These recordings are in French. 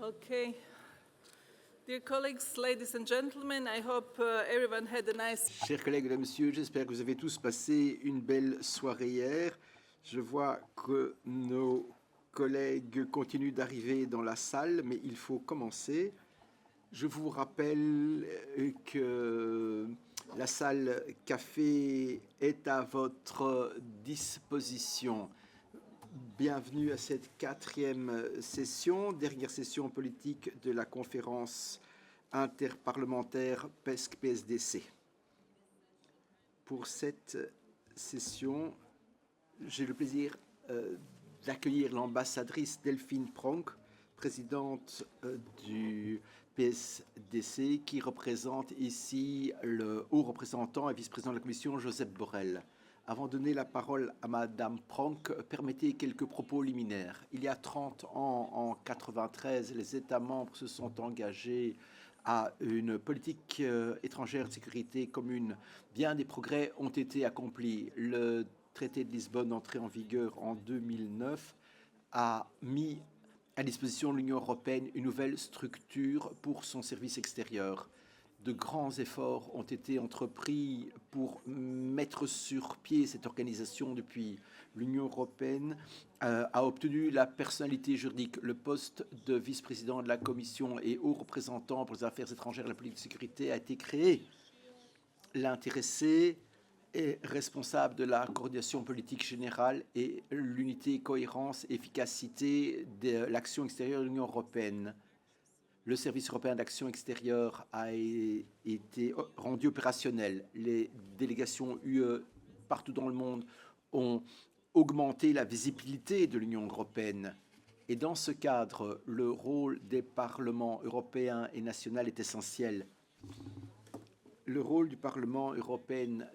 Okay. Dear colleagues, ladies and gentlemen, I hope everyone had a nice... Chers collègues, mesdames, messieurs, j'espère que vous avez tous passé une belle soirée hier. Je vois que nos collègues continuent d'arriver dans la salle, mais il faut commencer. Je vous rappelle que la salle café est à votre disposition. Bienvenue à cette quatrième session, dernière session politique de la conférence interparlementaire PESC-PSDC. Pour cette session, j'ai le plaisir d'accueillir l'ambassadrice Delphine Pronk, présidente du PSDC, qui représente ici le haut représentant et vice-président de la Commission, Josep Borrell. Avant de donner la parole à Madame Pronk, permettez quelques propos liminaires. Il y a 30 ans, en 1993, les États membres se sont engagés à une politique étrangère de sécurité commune. Bien des progrès ont été accomplis. Le traité de Lisbonne, entré en vigueur en 2009, a mis à disposition de l'Union européenne une nouvelle structure pour son service extérieur. De grands efforts ont été entrepris pour mettre sur pied cette organisation depuis. L'Union européenne a obtenu la personnalité juridique. Le poste de vice-président de la Commission et haut représentant pour les affaires étrangères et la politique de sécurité a été créé. L'intéressé est responsable de la coordination politique générale et l'unité, cohérence et efficacité de l'action extérieure de l'Union européenne. Le service européen d'action extérieure a été rendu opérationnel. Les délégations UE partout dans le monde ont augmenté la visibilité de l'Union européenne. Et dans ce cadre, le rôle des parlements européens et nationaux est essentiel. Le rôle du Parlement européen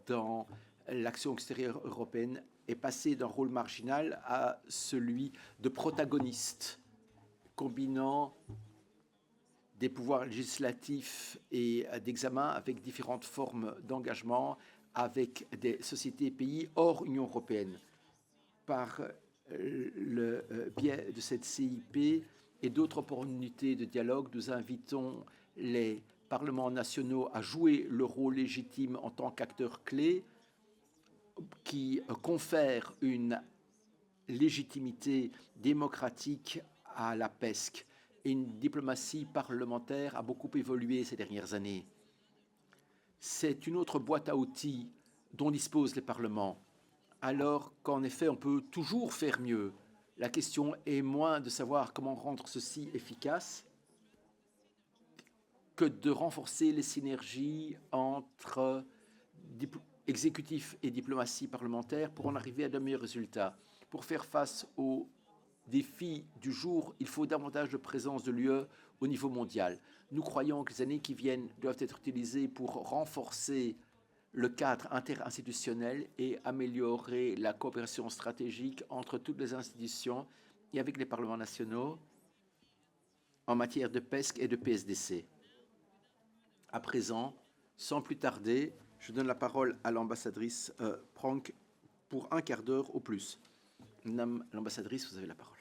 dans l'action extérieure européenne est passé d'un rôle marginal à celui de protagoniste, combinant des pouvoirs législatifs et d'examen avec différentes formes d'engagement avec des sociétés et pays hors Union européenne. Par le biais de cette CIP et d'autres opportunités de dialogue, nous invitons les parlements nationaux à jouer le rôle légitime en tant qu'acteurs clés qui confèrent une légitimité démocratique à la PESC. Et une diplomatie parlementaire a beaucoup évolué ces dernières années. C'est une autre boîte à outils dont disposent les parlements, alors qu'en effet, on peut toujours faire mieux. La question est moins de savoir comment rendre ceci efficace que de renforcer les synergies entre exécutif et diplomatie parlementaire pour en arriver à de meilleurs résultats. Pour faire face aux défis du jour, il faut davantage de présence de l'UE au niveau mondial. Nous croyons que les années qui viennent doivent être utilisées pour renforcer le cadre interinstitutionnel et améliorer la coopération stratégique entre toutes les institutions et avec les parlements nationaux en matière de PESC et de PSDC. À présent, sans plus tarder, je donne la parole à l'ambassadrice Pronk pour un quart d'heure au plus. Madame l'ambassadrice, vous avez la parole.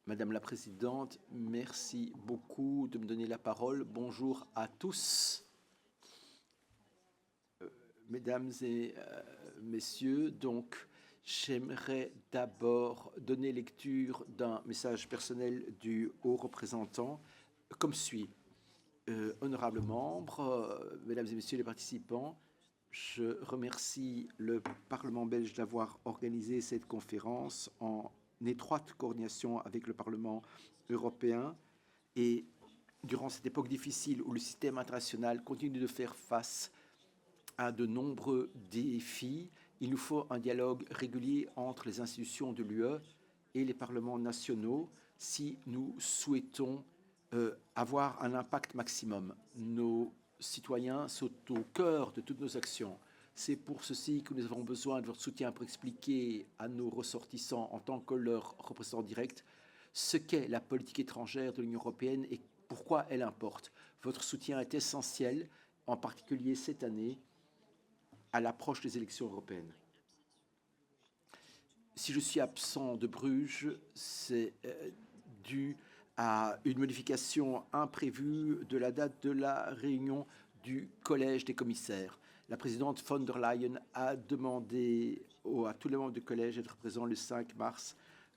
Madame la Présidente, merci beaucoup de me donner la parole. Bonjour à tous. Mesdames et messieurs, donc j'aimerais d'abord donner lecture d'un message personnel du haut représentant comme suit. Honorables membres, mesdames et messieurs les participants, je remercie le Parlement belge d'avoir organisé cette conférence en étroite coordination avec le Parlement européen. Et durant cette époque difficile où le système international continue de faire face à de nombreux défis, il nous faut un dialogue régulier entre les institutions de l'UE et les parlements nationaux si nous souhaitons avoir un impact maximum. Nos citoyens sont au cœur de toutes nos actions. C'est pour ceci que nous avons besoin de votre soutien pour expliquer à nos ressortissants, en tant que leurs représentants directs, ce qu'est la politique étrangère de l'Union européenne et pourquoi elle importe. Votre soutien est essentiel, en particulier cette année, à l'approche des élections européennes. Si je suis absent de Bruges, c'est dû à une modification imprévue de la date de la réunion du Collège des commissaires. La présidente von der Leyen a demandé à tous les membres du collège d'être présents le 5 mars,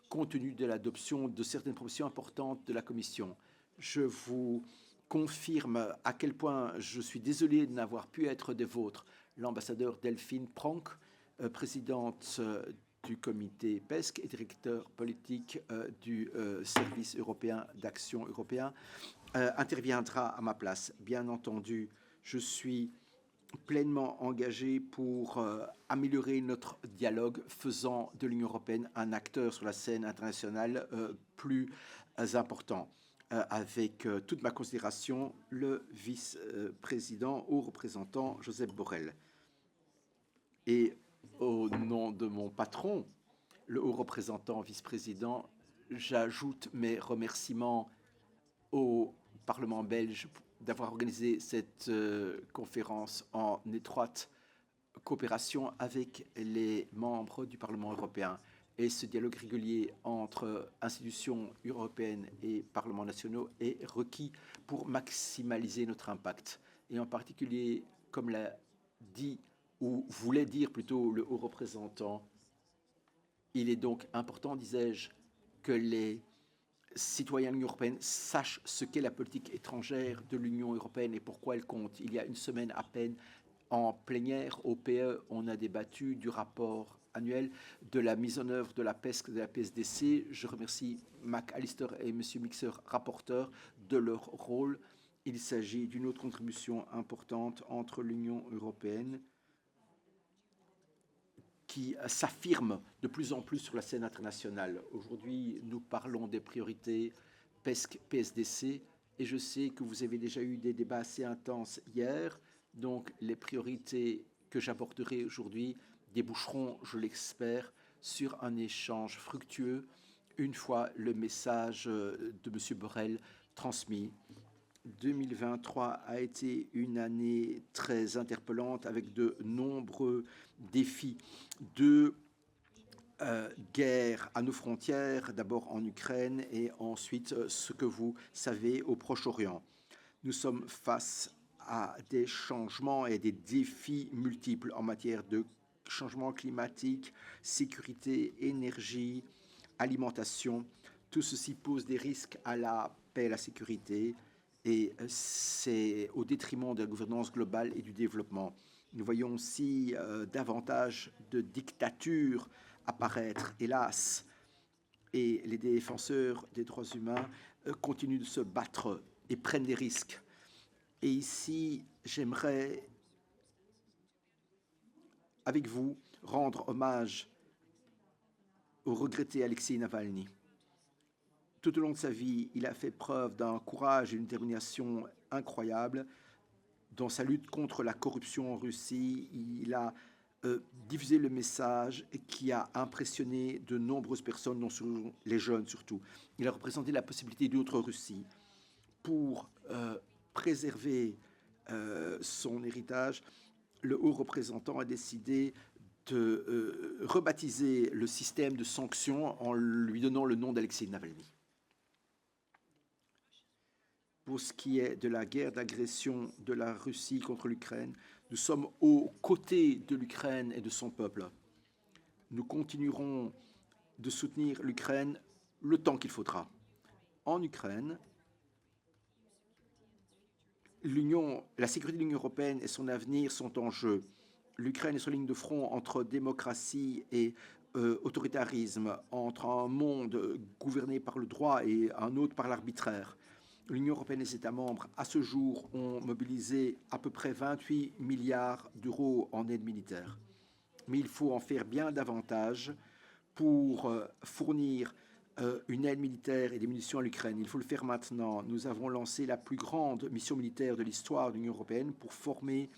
compte tenu de l'adoption de certaines propositions importantes de la Commission. Je vous confirme à quel point je suis désolé de n'avoir pu être des vôtres. L'ambassadeur Delphine Pronk, présidente du comité PESC et directeur politique du Service européen d'action européen, interviendra à ma place. Bien entendu, je suis pleinement engagé pour améliorer notre dialogue, faisant de l'Union européenne un acteur sur la scène internationale plus important. Avec toute ma considération, le vice-président haut représentant Josep Borrell. Et au nom de mon patron, le haut représentant vice-président, j'ajoute mes remerciements au Parlement belge d'avoir organisé cette conférence en étroite coopération avec les membres du Parlement européen. Et ce dialogue régulier entre institutions européennes et parlements nationaux est requis pour maximaliser notre impact. Et en particulier, comme l'a dit, ou voulait dire plutôt le haut représentant, il est donc important, disais-je, que les citoyens de l'Union européenne sachent ce qu'est la politique étrangère de l'Union européenne et pourquoi elle compte. Il y a une semaine à peine, en plénière au PE, on a débattu du rapport annuel de la mise en œuvre de la PESC, de la PSDC. Je remercie McAllister et M. Mixer, rapporteurs, de leur rôle. Il s'agit d'une autre contribution importante entre l'Union européenne qui s'affirme de plus en plus sur la scène internationale. Aujourd'hui, nous parlons des priorités PESC, PSDC, et je sais que vous avez déjà eu des débats assez intenses hier, donc les priorités que j'aborderai aujourd'hui déboucheront, je l'espère, sur un échange fructueux une fois le message de M. Borrell transmis. 2023 a été une année très interpellante avec de nombreux défis. Deux guerres à nos frontières, d'abord en Ukraine et ensuite, ce que vous savez, au Proche-Orient. Nous sommes face à des changements et des défis multiples en matière de changement climatique, sécurité, énergie, alimentation. Tout ceci pose des risques à la paix et à la sécurité, et c'est au détriment de la gouvernance globale et du développement. Nous voyons aussi davantage de dictatures apparaître, hélas, et les défenseurs des droits humains continuent de se battre et prennent des risques. Et ici, j'aimerais, avec vous, rendre hommage au regretté Alexei Navalny. Tout au long de sa vie, il a fait preuve d'un courage et d'une détermination incroyable. Dans sa lutte contre la corruption en Russie, il a diffusé le message qui a impressionné de nombreuses personnes, dont les jeunes surtout. Il a représenté la possibilité d'autre Russie pour préserver son héritage. Le haut représentant a décidé de rebaptiser le système de sanctions en lui donnant le nom d'Alexei Navalny. Pour ce qui est de la guerre d'agression de la Russie contre l'Ukraine, nous sommes aux côtés de l'Ukraine et de son peuple. Nous continuerons de soutenir l'Ukraine le temps qu'il faudra. En Ukraine, la sécurité de l'Union européenne et son avenir sont en jeu. L'Ukraine est sur ligne de front entre démocratie et autoritarisme, entre un monde gouverné par le droit et un autre par l'arbitraire. L'Union européenne et ses États membres, à ce jour, ont mobilisé à peu près 28 milliards d'euros en aide militaire. Mais il faut en faire bien davantage pour fournir une aide militaire et des munitions à l'Ukraine. Il faut le faire maintenant. Nous avons lancé la plus grande mission militaire de l'histoire de l'Union européenne pour former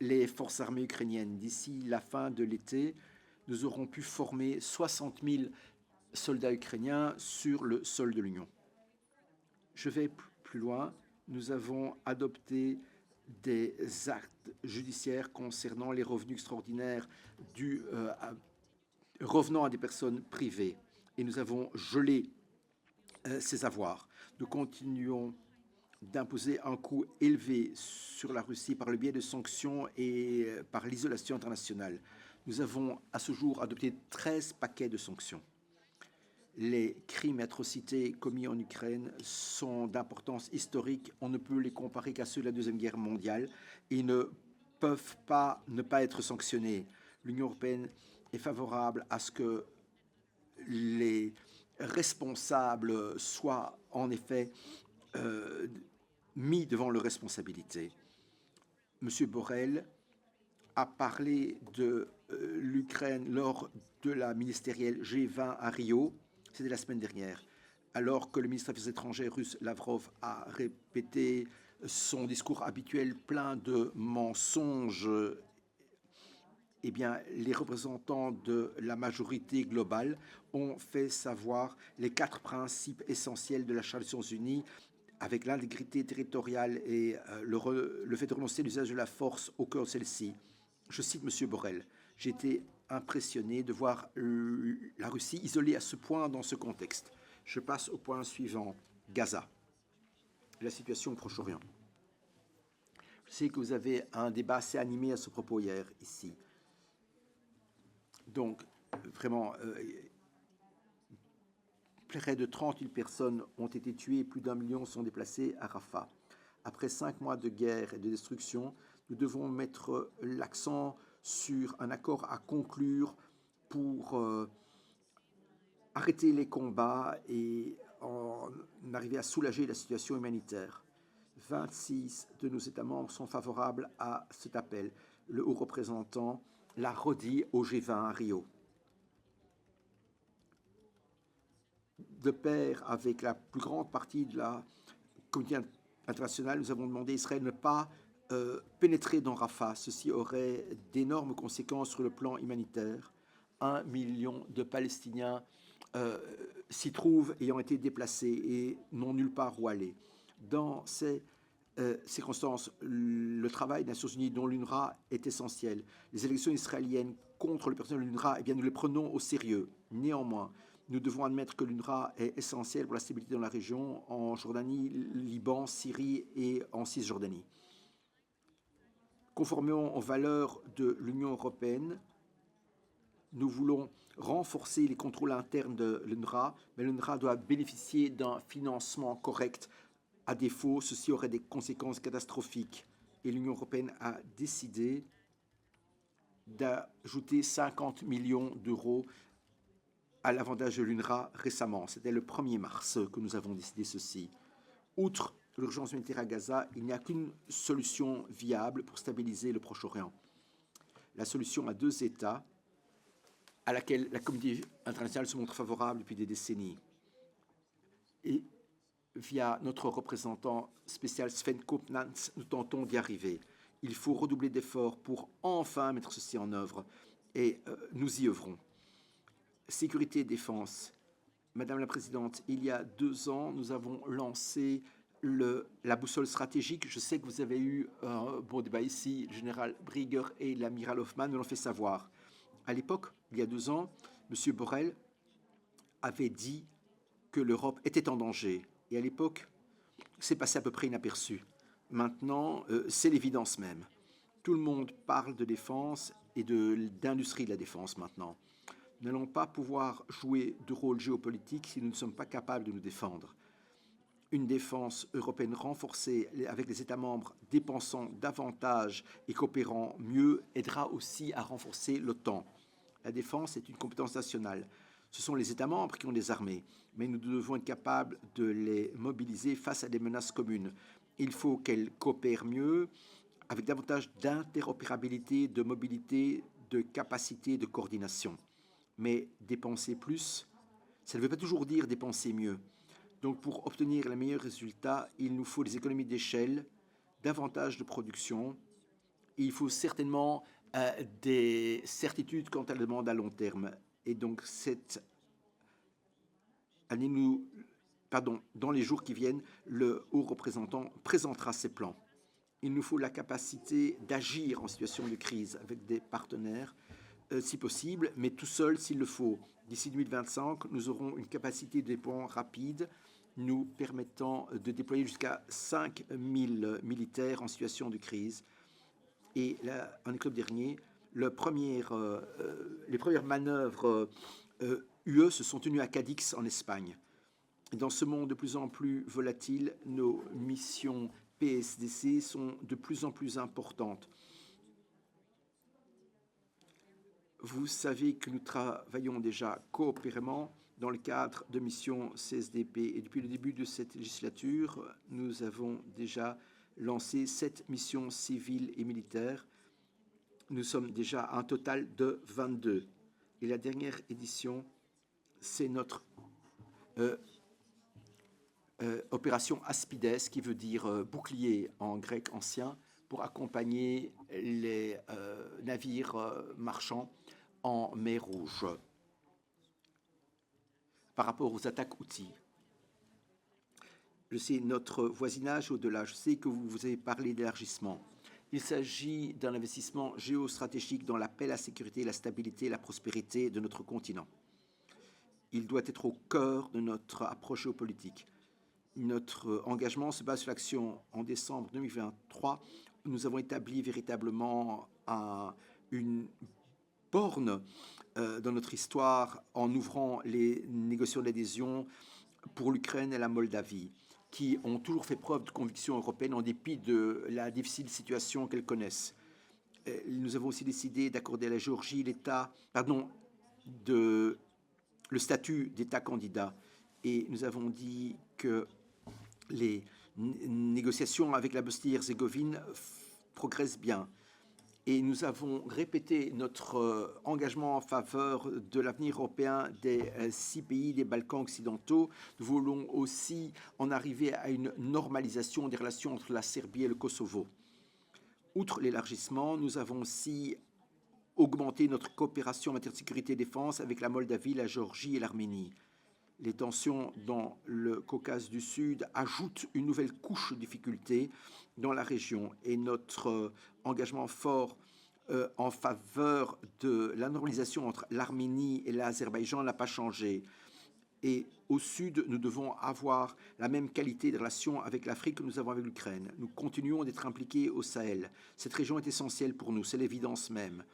les forces armées ukrainiennes. D'ici la fin de l'été, nous aurons pu former 60 000 soldats ukrainiens sur le sol de l'Union. Je vais plus loin. Nous avons adopté des actes judiciaires concernant les revenus extraordinaires revenant à des personnes privées. Et nous avons gelé ces avoirs. Nous continuons d'imposer un coût élevé sur la Russie par le biais de sanctions et par l'isolation internationale. Nous avons à ce jour adopté 13 paquets de sanctions. Les crimes et atrocités commis en Ukraine sont d'importance historique. On ne peut les comparer qu'à ceux de la Deuxième Guerre mondiale et ne peuvent pas ne pas être sanctionnés. L'Union européenne est favorable à ce que les responsables soient en effet mis devant leurs responsabilités. M. Borrell a parlé de l'Ukraine lors de la ministérielle G20 à Rio. C'était la semaine dernière, alors que le ministre des Affaires étrangères russe Lavrov a répété son discours habituel plein de mensonges. Eh bien, les représentants de la majorité globale ont fait savoir les 4 principes essentiels de la Charte des Nations Unies, avec l'intégrité territoriale et le fait de renoncer à l'usage de la force au cœur de celle-ci. Je cite M. Borrell. J'ai été impressionné de voir la Russie isolée à ce point dans ce contexte. Je passe au point suivant, Gaza, la situation au Proche-Orient. Je sais que vous avez un débat assez animé à ce propos hier, ici. Donc, vraiment, près de 30 000 personnes ont été tuées et plus d'1 million sont déplacées à Rafah. Après 5 mois de guerre et de destruction, nous devons mettre l'accent sur un accord à conclure pour arrêter les combats et en arriver à soulager la situation humanitaire. 26 de nos États membres sont favorables à cet appel. Le haut représentant l'a redit au G20 à Rio. De pair avec la plus grande partie de la communauté internationale, nous avons demandé à Israël de ne pas pénétrer dans Rafah. Ceci aurait d'énormes conséquences sur le plan humanitaire. 1 million de Palestiniens s'y trouvent ayant été déplacés et n'ont nulle part où aller. Dans ces circonstances, le travail des Nations Unies, dont l'UNRWA, est essentiel. Les élections israéliennes contre le personnel de l'UNRWA, eh bien, nous les prenons au sérieux. Néanmoins, nous devons admettre que l'UNRWA est essentielle pour la stabilité dans la région, en Jordanie, Liban, Syrie et en Cisjordanie. Conformément aux valeurs de l'Union européenne, nous voulons renforcer les contrôles internes de l'UNRWA, mais l'UNRWA doit bénéficier d'un financement correct. À défaut, ceci aurait des conséquences catastrophiques. Et l'Union européenne a décidé d'ajouter 50 millions d'euros à l'avantage de l'UNRWA récemment. C'était le 1er mars que nous avons décidé ceci. Outre l'urgence humanitaire à Gaza, il n'y a qu'une solution viable pour stabiliser le Proche-Orient. La solution à 2 États, à laquelle la communauté internationale se montre favorable depuis des décennies. Et via notre représentant spécial Sven Kopnans, nous tentons d'y arriver. Il faut redoubler d'efforts pour enfin mettre ceci en œuvre et nous y œuvrons. Sécurité et défense. Madame la Présidente, il y a 2 ans, nous avons lancé la boussole stratégique. Je sais que vous avez eu un bon débat ici. Le général Brieger et l'amiral Hoffman nous l'ont fait savoir. À l'époque, il y a 2 ans, M. Borrell avait dit que l'Europe était en danger. Et à l'époque, c'est passé à peu près inaperçu. Maintenant, c'est l'évidence même. Tout le monde parle de défense et d'industrie de la défense maintenant. Nous n'allons pas pouvoir jouer de rôle géopolitique si nous ne sommes pas capables de nous défendre. Une défense européenne renforcée avec les États membres dépensant davantage et coopérant mieux aidera aussi à renforcer l'OTAN. La défense est une compétence nationale. Ce sont les États membres qui ont des armées, mais nous devons être capables de les mobiliser face à des menaces communes. Il faut qu'elles coopèrent mieux, avec davantage d'interopérabilité, de mobilité, de capacité, de coordination. Mais dépenser plus, ça ne veut pas toujours dire dépenser mieux. Donc pour obtenir les meilleurs résultats, il nous faut des économies d'échelle, davantage de production. Et il faut certainement des certitudes quant à la demande à long terme. Et donc cette année, dans les jours qui viennent, le haut représentant présentera ses plans. Il nous faut la capacité d'agir en situation de crise avec des partenaires, si possible, mais tout seul s'il le faut. D'ici 2025, nous aurons une capacité de déploiement rapide nous permettant de déployer jusqu'à 5000 militaires en situation de crise. Et là, en octobre dernier, les premières manœuvres UE se sont tenues à Cadix en Espagne. Et dans ce monde de plus en plus volatile, nos missions PSDC sont de plus en plus importantes. Vous savez que nous travaillons déjà coopérément dans le cadre de missions CSDP. Et depuis le début de cette législature, nous avons déjà lancé 7 missions civiles et militaires. Nous sommes déjà à un total de 22. Et la dernière édition, c'est notre opération Aspides, qui veut dire bouclier en grec ancien, pour accompagner les navires marchands en mer Rouge par rapport aux attaques outils. Je sais notre voisinage au-delà, je sais que vous avez parlé d'élargissement. Il s'agit d'un investissement géostratégique dans la paix, la sécurité, la stabilité et la prospérité de notre continent. Il doit être au cœur de notre approche géopolitique. Notre engagement se base sur l'action. En décembre 2023, nous avons établi véritablement une borne dans notre histoire en ouvrant les négociations d'adhésion pour l'Ukraine et la Moldavie, qui ont toujours fait preuve de conviction européenne en dépit de la difficile situation qu'elles connaissent. Nous avons aussi décidé d'accorder à la Géorgie le statut d'État candidat. Et nous avons dit que les négociations avec la Bosnie-Herzégovine progressent bien. Et nous avons répété notre engagement en faveur de l'avenir européen des 6 pays des Balkans occidentaux. Nous voulons aussi en arriver à une normalisation des relations entre la Serbie et le Kosovo. Outre l'élargissement, nous avons aussi augmenté notre coopération en matière de sécurité et défense avec la Moldavie, la Géorgie et l'Arménie. Les tensions dans le Caucase du Sud ajoutent une nouvelle couche de difficultés dans la région et notre engagement fort en faveur de la normalisation entre l'Arménie et l'Azerbaïdjan n'a pas changé. Et au Sud, nous devons avoir la même qualité de relation avec l'Afrique que nous avons avec l'Ukraine. Nous continuons d'être impliqués au Sahel. Cette région est essentielle pour nous, c'est l'évidence même.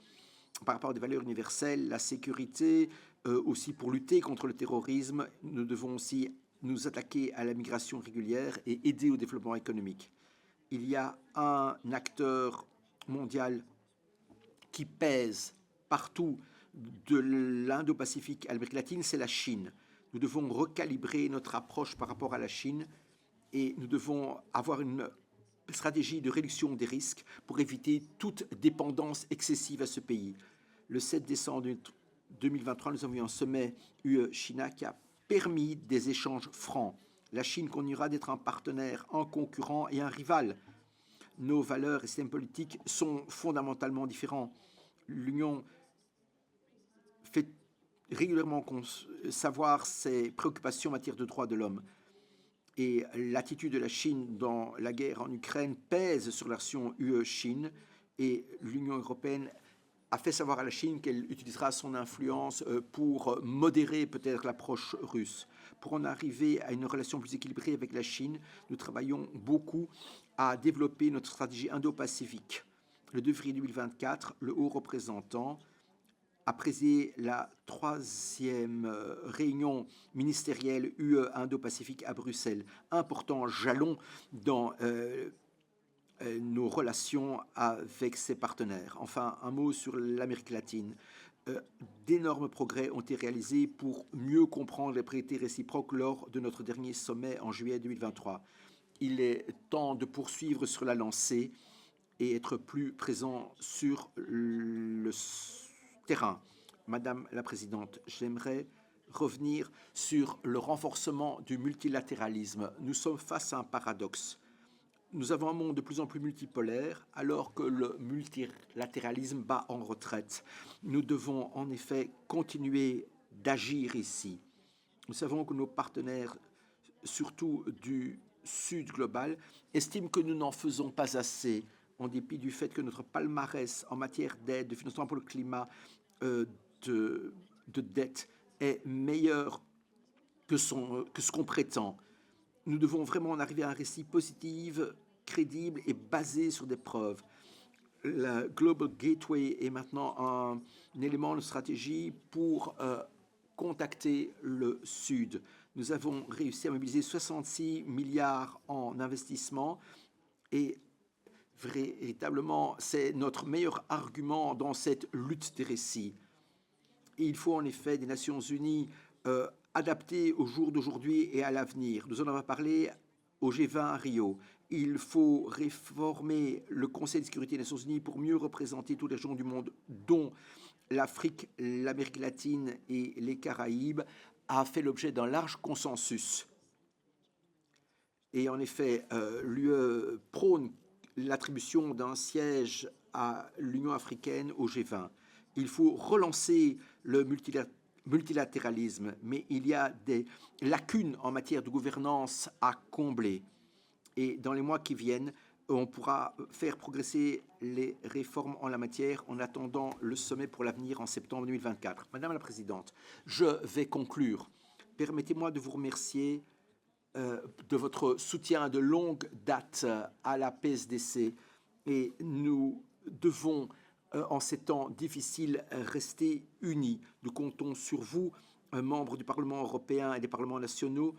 Par rapport à des valeurs universelles, la sécurité, aussi pour lutter contre le terrorisme, nous devons aussi nous attaquer à la migration régulière et aider au développement économique. Il y a un acteur mondial qui pèse partout de l'Indo-Pacifique à l'Amérique latine, c'est la Chine. Nous devons recalibrer notre approche par rapport à la Chine et nous devons avoir une stratégie de réduction des risques pour éviter toute dépendance excessive à ce pays. Le 7 décembre 2023, nous avons eu un sommet UE-China qui a permis des échanges francs. La Chine continuera d'être un partenaire, un concurrent et un rival. Nos valeurs et systèmes politiques sont fondamentalement différents. L'Union fait régulièrement savoir ses préoccupations en matière de droits de l'homme. Et l'attitude de la Chine dans la guerre en Ukraine pèse sur la relation UE-Chine. Et l'Union européenne a fait savoir à la Chine qu'elle utilisera son influence pour modérer peut-être l'approche russe. Pour en arriver à une relation plus équilibrée avec la Chine, nous travaillons beaucoup à développer notre stratégie indo-pacifique. Le 2 février 2024, le haut représentant a présidé la 3e réunion ministérielle UE Indo-Pacifique à Bruxelles. Important jalon dans nos relations avec ses partenaires. Enfin, un mot sur l'Amérique latine. D'énormes progrès ont été réalisés pour mieux comprendre les priorités réciproques lors de notre dernier sommet en juillet 2023. Il est temps de poursuivre sur la lancée et être plus présent sur le terrain. Madame la Présidente, j'aimerais revenir sur le renforcement du multilatéralisme. Nous sommes face à un paradoxe. Nous avons un monde de plus en plus multipolaire alors que le multilatéralisme bat en retraite. Nous devons en effet continuer d'agir ici. Nous savons que nos partenaires, surtout du Sud global, estiment que nous n'en faisons pas assez, en dépit du fait que notre palmarès en matière d'aide, de financement pour le climat, de dette est meilleur que ce qu'on prétend. nous devons vraiment en arriver à un récit positif, crédible et basé sur des preuves. La Global Gateway est maintenant un élément de stratégie pour contacter le Sud. Nous avons réussi à mobiliser 66 milliards en investissement et véritablement, c'est notre meilleur argument dans cette lutte des récits. Et il faut en effet des Nations Unies adaptées au jour d'aujourd'hui et à l'avenir. Nous en avons parlé au G20 à Rio. Il faut réformer le Conseil de sécurité des Nations Unies pour mieux représenter toutes les régions du monde, dont l'Afrique, l'Amérique latine et les Caraïbes, a fait l'objet d'un large consensus. Et en effet, l'UE prône l'attribution d'un siège à l'Union africaine au G20. Il faut relancer le multilatéralisme, mais il y a des lacunes en matière de gouvernance à combler. Et dans les mois qui viennent, on pourra faire progresser les réformes en la matière en attendant le sommet pour l'avenir en septembre 2024. Madame la Présidente, je vais conclure. Permettez-moi de vous remercier de votre soutien de longue date à la PSDC. Et nous devons, en ces temps difficiles, rester unis. Nous comptons sur vous, membres du Parlement européen et des parlements nationaux,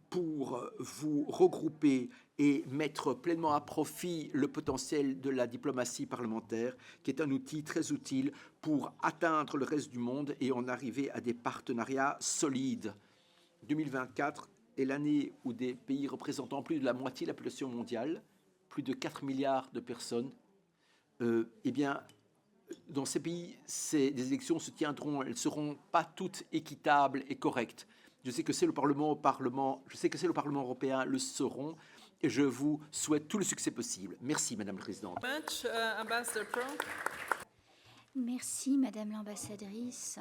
pour vous regrouper et mettre pleinement à profit le potentiel de la diplomatie parlementaire, qui est un outil très utile pour atteindre le reste du monde et en arriver à des partenariats solides. 2024 est l'année où des pays représentant plus de la moitié de la population mondiale, plus de 4 milliards de personnes, eh bien, dans ces pays, des élections se tiendront, elles ne seront pas toutes équitables et correctes. Je sais que c'est le Parlement européen le sauront, et je vous souhaite tout le succès possible. Merci, Madame la Présidente. Merci, Madame l'ambassadrice.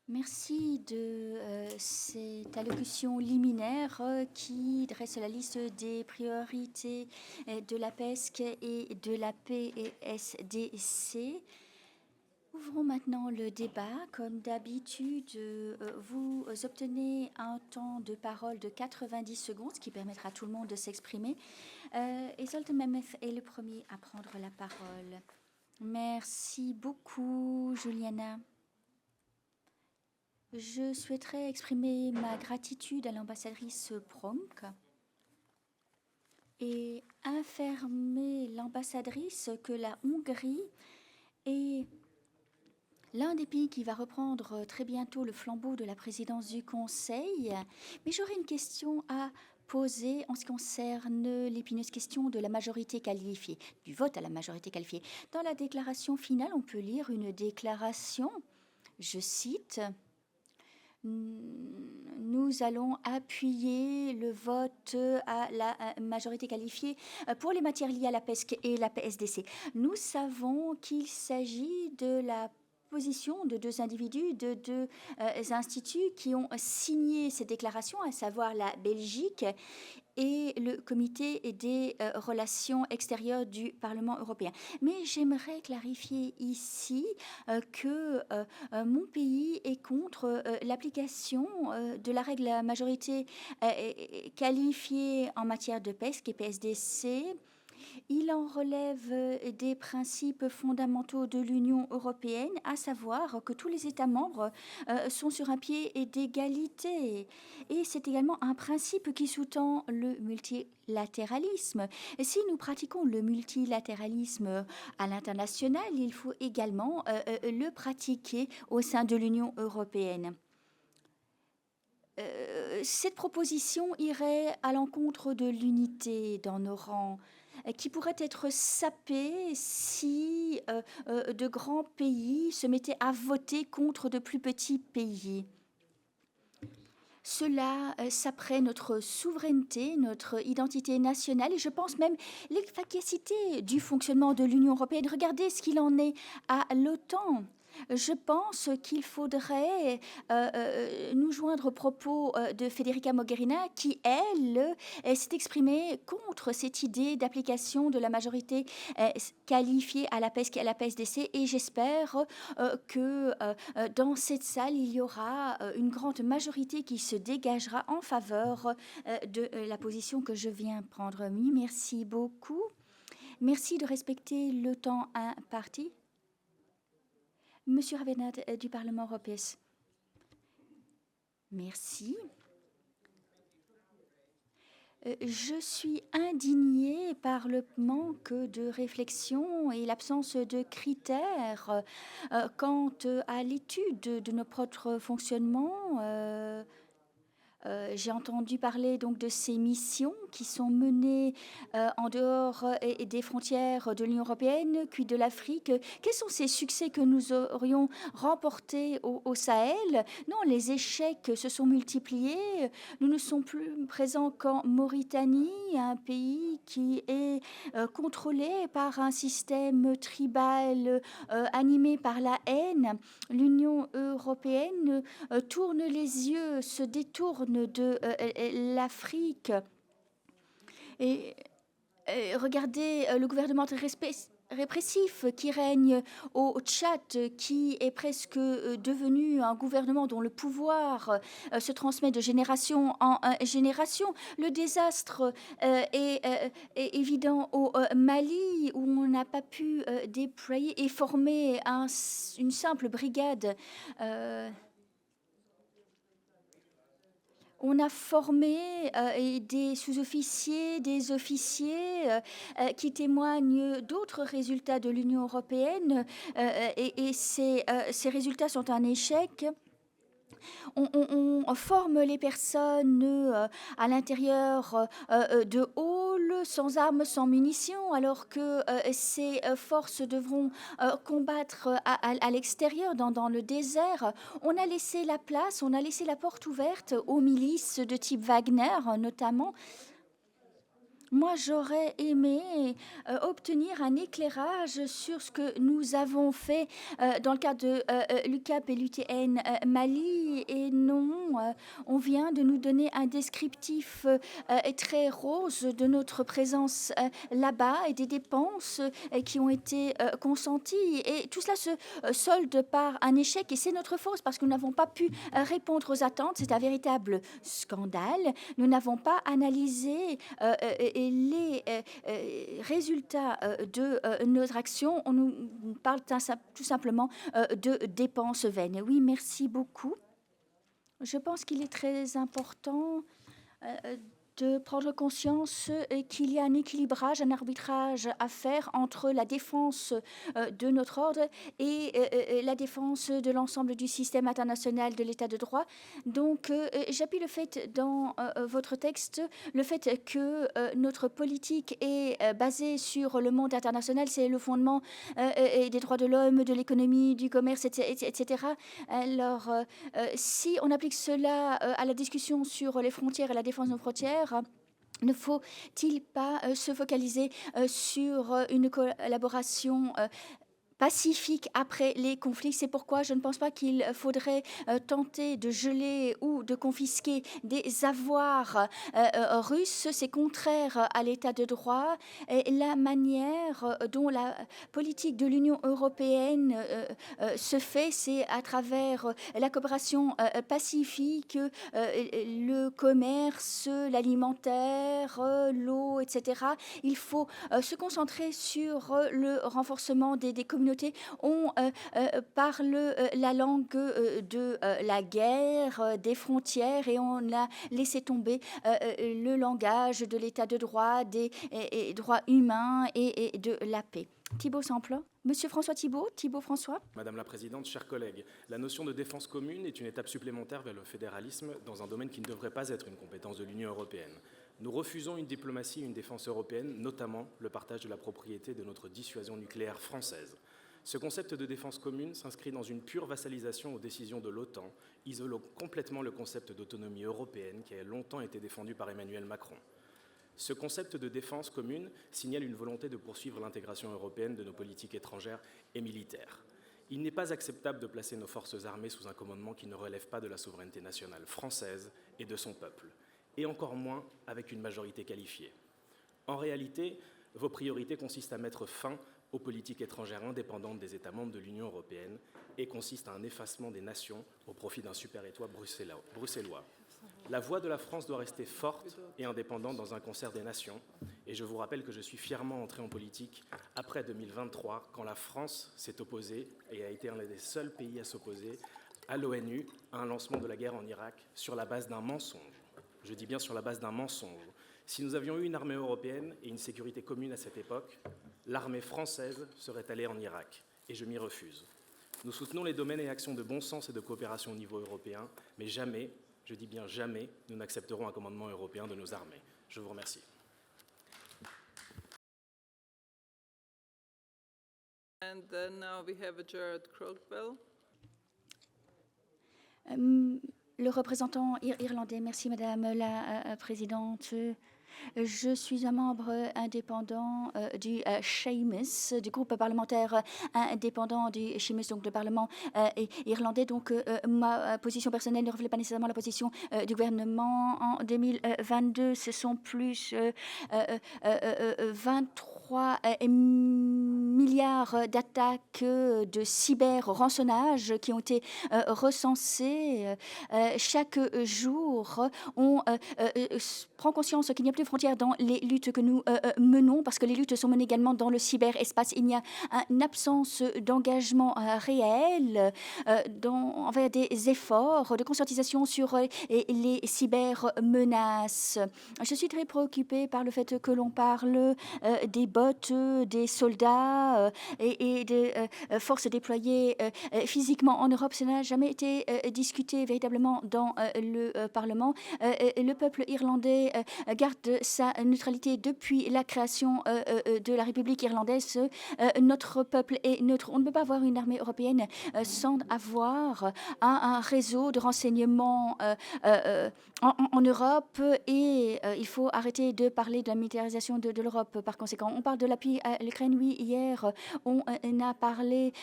Merci de cette allocution liminaire qui dresse la liste des priorités de la PESC et de la PSDC. Ouvrons maintenant le débat. Comme d'habitude, vous obtenez un temps de parole de 90 secondes, ce qui permettra à tout le monde de s'exprimer. Et Zoltan Mameth est le premier à prendre la parole. Merci beaucoup, Juliana. Je souhaiterais exprimer ma gratitude à l'ambassadrice Pronk et informer l'ambassadrice que la Hongrie est l'un des pays qui va reprendre très bientôt le flambeau de la présidence du Conseil. Mais j'aurais une question à poser en ce qui concerne l'épineuse question de la majorité qualifiée, du vote à la majorité qualifiée. Dans la déclaration finale, on peut lire une déclaration, je cite, « Nous allons appuyer le vote à la majorité qualifiée pour les matières liées à la PESC et la PSDC. » Nous savons qu'il s'agit de la position de deux individus, de deux instituts qui ont signé ces déclarations, à savoir la Belgique et le comité des relations extérieures du Parlement européen. Mais j'aimerais clarifier ici que mon pays est contre l'application de la règle à majorité qualifiée en matière de PESC et PSDC. Il en relève des principes fondamentaux de l'Union européenne, à savoir que tous les États membres sont sur un pied d'égalité. Et c'est également un principe qui sous-tend le multilatéralisme. Si nous pratiquons le multilatéralisme à l'international, il faut également le pratiquer au sein de l'Union européenne. Cette proposition irait à l'encontre de l'unité dans nos rangs, qui pourrait être sapée si de grands pays se mettaient à voter contre de plus petits pays. Cela saperait notre souveraineté, notre identité nationale et je pense même l'efficacité du fonctionnement de l'Union européenne. Regardez ce qu'il en est à l'OTAN. Je pense qu'il faudrait nous joindre aux propos de Federica Mogherini, qui, elle, s'est exprimée contre cette idée d'application de la majorité qualifiée à la PSDC, et j'espère que dans cette salle, il y aura une grande majorité qui se dégagera en faveur de la position que je viens prendre. Oui, merci beaucoup. Merci de respecter le temps imparti. Monsieur Ravenat du Parlement européen. Merci. Je suis indignée par le manque de réflexion et l'absence de critères quant à l'étude de notre propre fonctionnement. J'ai entendu parler donc de ces missions qui sont menées en dehors des frontières de l'Union européenne, puis de l'Afrique. Quels sont ces succès que nous aurions remportés au Sahel? Non, les échecs se sont multipliés. Nous ne sommes plus présents qu'en Mauritanie, un pays qui est contrôlé par un système tribal animé par la haine. L'Union européenne tourne les yeux, se détourne de l'Afrique. Et regardez le gouvernement répressif qui règne au Tchad, qui est presque devenu un gouvernement dont le pouvoir se transmet de génération en génération. Le désastre est évident au Mali, où on n'a pas pu déployer et former une simple brigade. On a formé des sous-officiers, des officiers qui témoignent d'autres résultats de l'Union européenne et ces résultats sont un échec. On forme les personnes à l'intérieur de halls, sans armes, sans munitions, alors que ces forces devront combattre à l'extérieur, dans le désert. On a laissé la place, on a laissé la porte ouverte aux milices de type Wagner, notamment. Moi, j'aurais aimé obtenir un éclairage sur ce que nous avons fait dans le cadre de l'UCAP et l'UTN Mali. Et non, on vient de nous donner un descriptif très rose de notre présence là-bas et des dépenses qui ont été consenties. Et tout cela se solde par un échec. Et c'est notre faute parce que nous n'avons pas pu répondre aux attentes. C'est un véritable scandale. Nous n'avons pas analysé les résultats de notre action. On nous parle tout simplement de dépenses vaines. Oui, merci beaucoup. Je pense qu'il est très important de prendre conscience qu'il y a un équilibrage, un arbitrage à faire entre la défense de notre ordre et la défense de l'ensemble du système international de l'état de droit. Donc, j'appuie le fait dans votre texte, le fait que notre politique est basée sur le monde international, c'est le fondement des droits de l'homme, de l'économie, du commerce, etc. Alors, si on applique cela à la discussion sur les frontières et la défense de nos frontières, ne faut-il pas se focaliser sur une collaboration pacifique après les conflits? C'est pourquoi je ne pense pas qu'il faudrait tenter de geler ou de confisquer des avoirs russes. C'est contraire à l'état de droit. Et la manière dont la politique de l'Union européenne se fait, c'est à travers la coopération pacifique, le commerce, l'alimentaire, l'eau, etc. Il faut se concentrer sur le renforcement des communautés. On parle la langue de la guerre, des frontières, et on a laissé tomber le langage de l'état de droit, des droits humains et de la paix. Thibault Samplon. Monsieur François Thibault. Thibault François. Madame la Présidente, chers collègues, la notion de défense commune est une étape supplémentaire vers le fédéralisme dans un domaine qui ne devrait pas être une compétence de l'Union européenne. Nous refusons une diplomatie et une défense européenne, notamment le partage de la propriété de notre dissuasion nucléaire française. Ce concept de défense commune s'inscrit dans une pure vassalisation aux décisions de l'OTAN, isolant complètement le concept d'autonomie européenne qui a longtemps été défendu par Emmanuel Macron. Ce concept de défense commune signale une volonté de poursuivre l'intégration européenne de nos politiques étrangères et militaires. Il n'est pas acceptable de placer nos forces armées sous un commandement qui ne relève pas de la souveraineté nationale française et de son peuple, et encore moins avec une majorité qualifiée. En réalité, vos priorités consistent à mettre fin aux politiques étrangères indépendantes des États membres de l'Union européenne et consistent à un effacement des nations au profit d'un super-État bruxellois. La voix de la France doit rester forte et indépendante dans un concert des nations. Et je vous rappelle que je suis fièrement entré en politique après 2023, quand la France s'est opposée et a été un des seuls pays à s'opposer à l'ONU à un lancement de la guerre en Irak sur la base d'un mensonge. Je dis bien sur la base d'un mensonge. Si nous avions eu une armée européenne et une sécurité commune à cette époque, l'armée française serait allée en Irak. Et je m'y refuse. Nous soutenons les domaines et actions de bon sens et de coopération au niveau européen, mais jamais, je dis bien jamais, nous n'accepterons un commandement européen de nos armées. Je vous remercie. And now we have Gerard Crogbell. Le représentant irlandais, merci Madame la Présidente. Je suis un membre indépendant du Séamus, du groupe parlementaire indépendant du Séamus, donc le Parlement irlandais. Donc ma position personnelle ne reflète pas nécessairement la position du gouvernement. En 2022, ce sont plus 23 milliards d'attaques de cyber-rançonnage qui ont été recensées chaque jour. On prend conscience qu'il n'y a plus de frontières dans les luttes que nous menons, parce que les luttes sont menées également dans le cyberespace. Il y a une absence d'engagement réel envers des efforts de conscientisation sur les cybermenaces. Je suis très préoccupée par le fait que l'on parle des bots, des soldats et des forces déployées physiquement en Europe. Ça n'a jamais été discuté véritablement dans le Parlement. Le peuple irlandais garde sa neutralité depuis la création de la République irlandaise. Notre peuple est neutre. On ne peut pas avoir une armée européenne sans avoir un réseau de renseignement en Europe, et il faut arrêter de parler de la militarisation de l'Europe. Par conséquent, on parle de l'appui à l'Ukraine. Oui, hier, on a parlé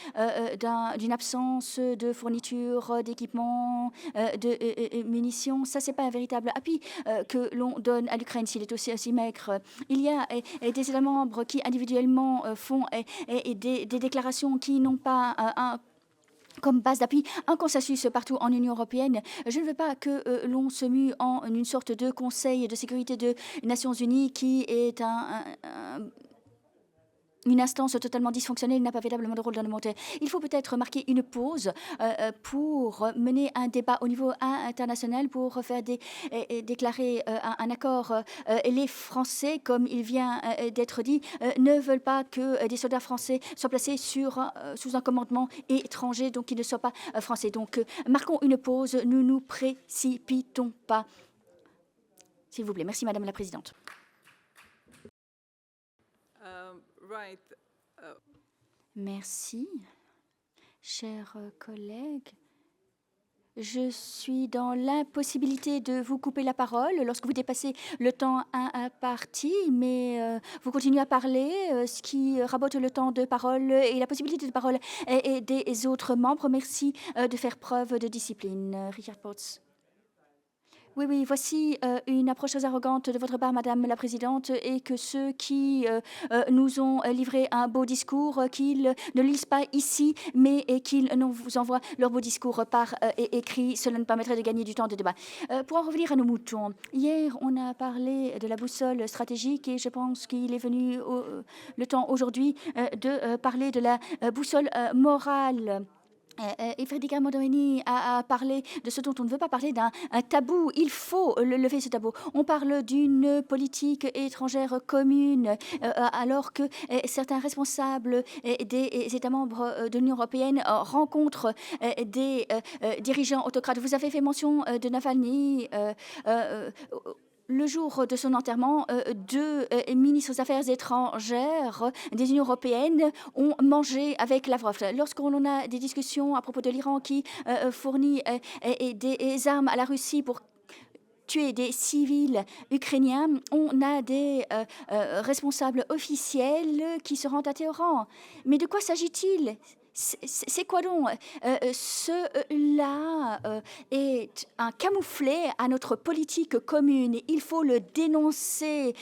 d'une absence de fourniture d'équipements, de munitions. Ça, c'est pas un véritable appui que l'on donne à l'Ukraine s'il est aussi maigre. Il y a des États membres qui individuellement font des déclarations qui n'ont pas comme base d'appui un consensus partout en Union européenne. Je ne veux pas que l'on se mue en une sorte de Conseil de sécurité des Nations Unies qui est une instance totalement dysfonctionnelle, n'a pas véritablement de rôle dans le monde. Il faut peut-être marquer une pause pour mener un débat au niveau international, pour faire déclarer un accord. Les Français, comme il vient d'être dit, ne veulent pas que des soldats français soient placés sous un commandement étranger, donc qui ne soient pas français. Donc marquons une pause, ne nous précipitons pas. S'il vous plaît. Merci Madame la Présidente. Merci, chers collègues. Je suis dans l'impossibilité de vous couper la parole lorsque vous dépassez le temps imparti, mais vous continuez à parler, ce qui rabote le temps de parole et la possibilité de parole des autres membres. Merci de faire preuve de discipline. Richard Potts. Oui, voici une approche très arrogante de votre part, Madame la Présidente, et que ceux qui nous ont livré un beau discours, qu'ils ne lisent pas ici, mais qu'ils nous vous envoient leur beau discours par écrit. Cela nous permettrait de gagner du temps de débat. Pour en revenir à nos moutons, hier, on a parlé de la boussole stratégique et je pense qu'il est venu le temps aujourd'hui de parler de la boussole morale. Et Federica Mogherini a parlé de ce dont on ne veut pas parler, d'un tabou. Il faut lever ce tabou. On parle d'une politique étrangère commune, alors que certains responsables des États membres de l'Union européenne rencontrent des dirigeants autocrates. Vous avez fait mention de Navalny. Le jour de son enterrement, deux ministres des Affaires étrangères des Unions européennes ont mangé avec Lavrov. Lorsqu'on a des discussions à propos de l'Iran qui fournit des armes à la Russie pour tuer des civils ukrainiens, on a des responsables officiels qui se rendent à Téhéran. Mais de quoi s'agit-il ? C'est quoi donc Cela est un camouflet à notre politique commune. Il faut le dénoncer.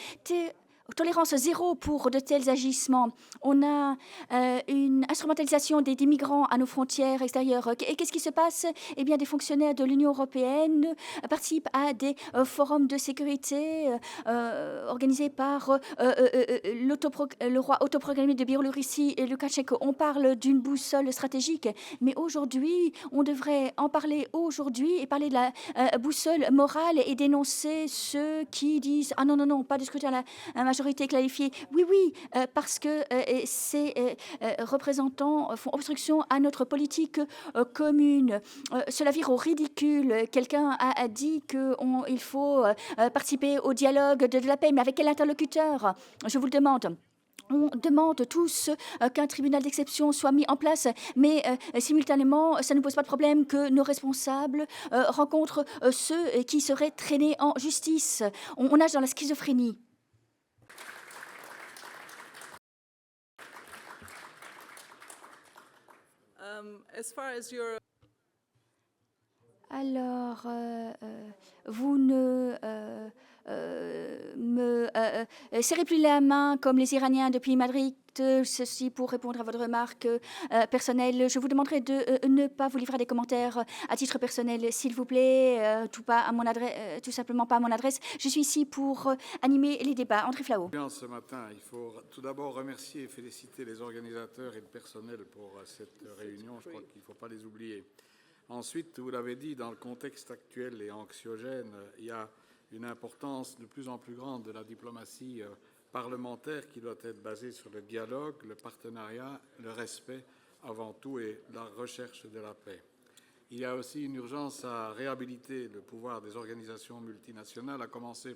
Tolérance zéro pour de tels agissements. On a une instrumentalisation des migrants à nos frontières extérieures. Et qu'est-ce qui se passe? Eh bien, des fonctionnaires de l'Union européenne participent à des forums de sécurité organisés par le roi autoproclamé de Biélorussie et Loukachenko. On parle d'une boussole stratégique, mais aujourd'hui, on devrait en parler aujourd'hui et parler de la boussole morale et dénoncer ceux qui disent « Ah non, non, non, pas de scrutin à la majorité qualifiée ». Oui, oui, parce que ces représentants font obstruction à notre politique commune. Cela vire au ridicule. Quelqu'un a dit qu'il faut participer au dialogue de la paix, mais avec quel interlocuteur? Je vous le demande. On demande tous qu'un tribunal d'exception soit mis en place, mais simultanément, ça ne pose pas de problème que nos responsables rencontrent ceux qui seraient traînés en justice. On nage dans la schizophrénie. As far as your Alors, vous ne me serrez plus la main comme les Iraniens depuis Madrid. Ceci pour répondre à votre remarque personnelle. Je vous demanderai de ne pas vous livrer à des commentaires à titre personnel, s'il vous plaît, tout simplement pas à mon adresse. Je suis ici pour animer les débats. André Flau. Ce matin, il faut tout d'abord remercier et féliciter les organisateurs et le personnel pour cette réunion. Je crois qu'il ne faut pas les oublier. Ensuite, vous l'avez dit, dans le contexte actuel et anxiogène, il y a une importance de plus en plus grande de la diplomatie parlementaire qui doit être basée sur le dialogue, le partenariat, le respect avant tout et la recherche de la paix. Il y a aussi une urgence à réhabiliter le pouvoir des organisations multinationales, à commencer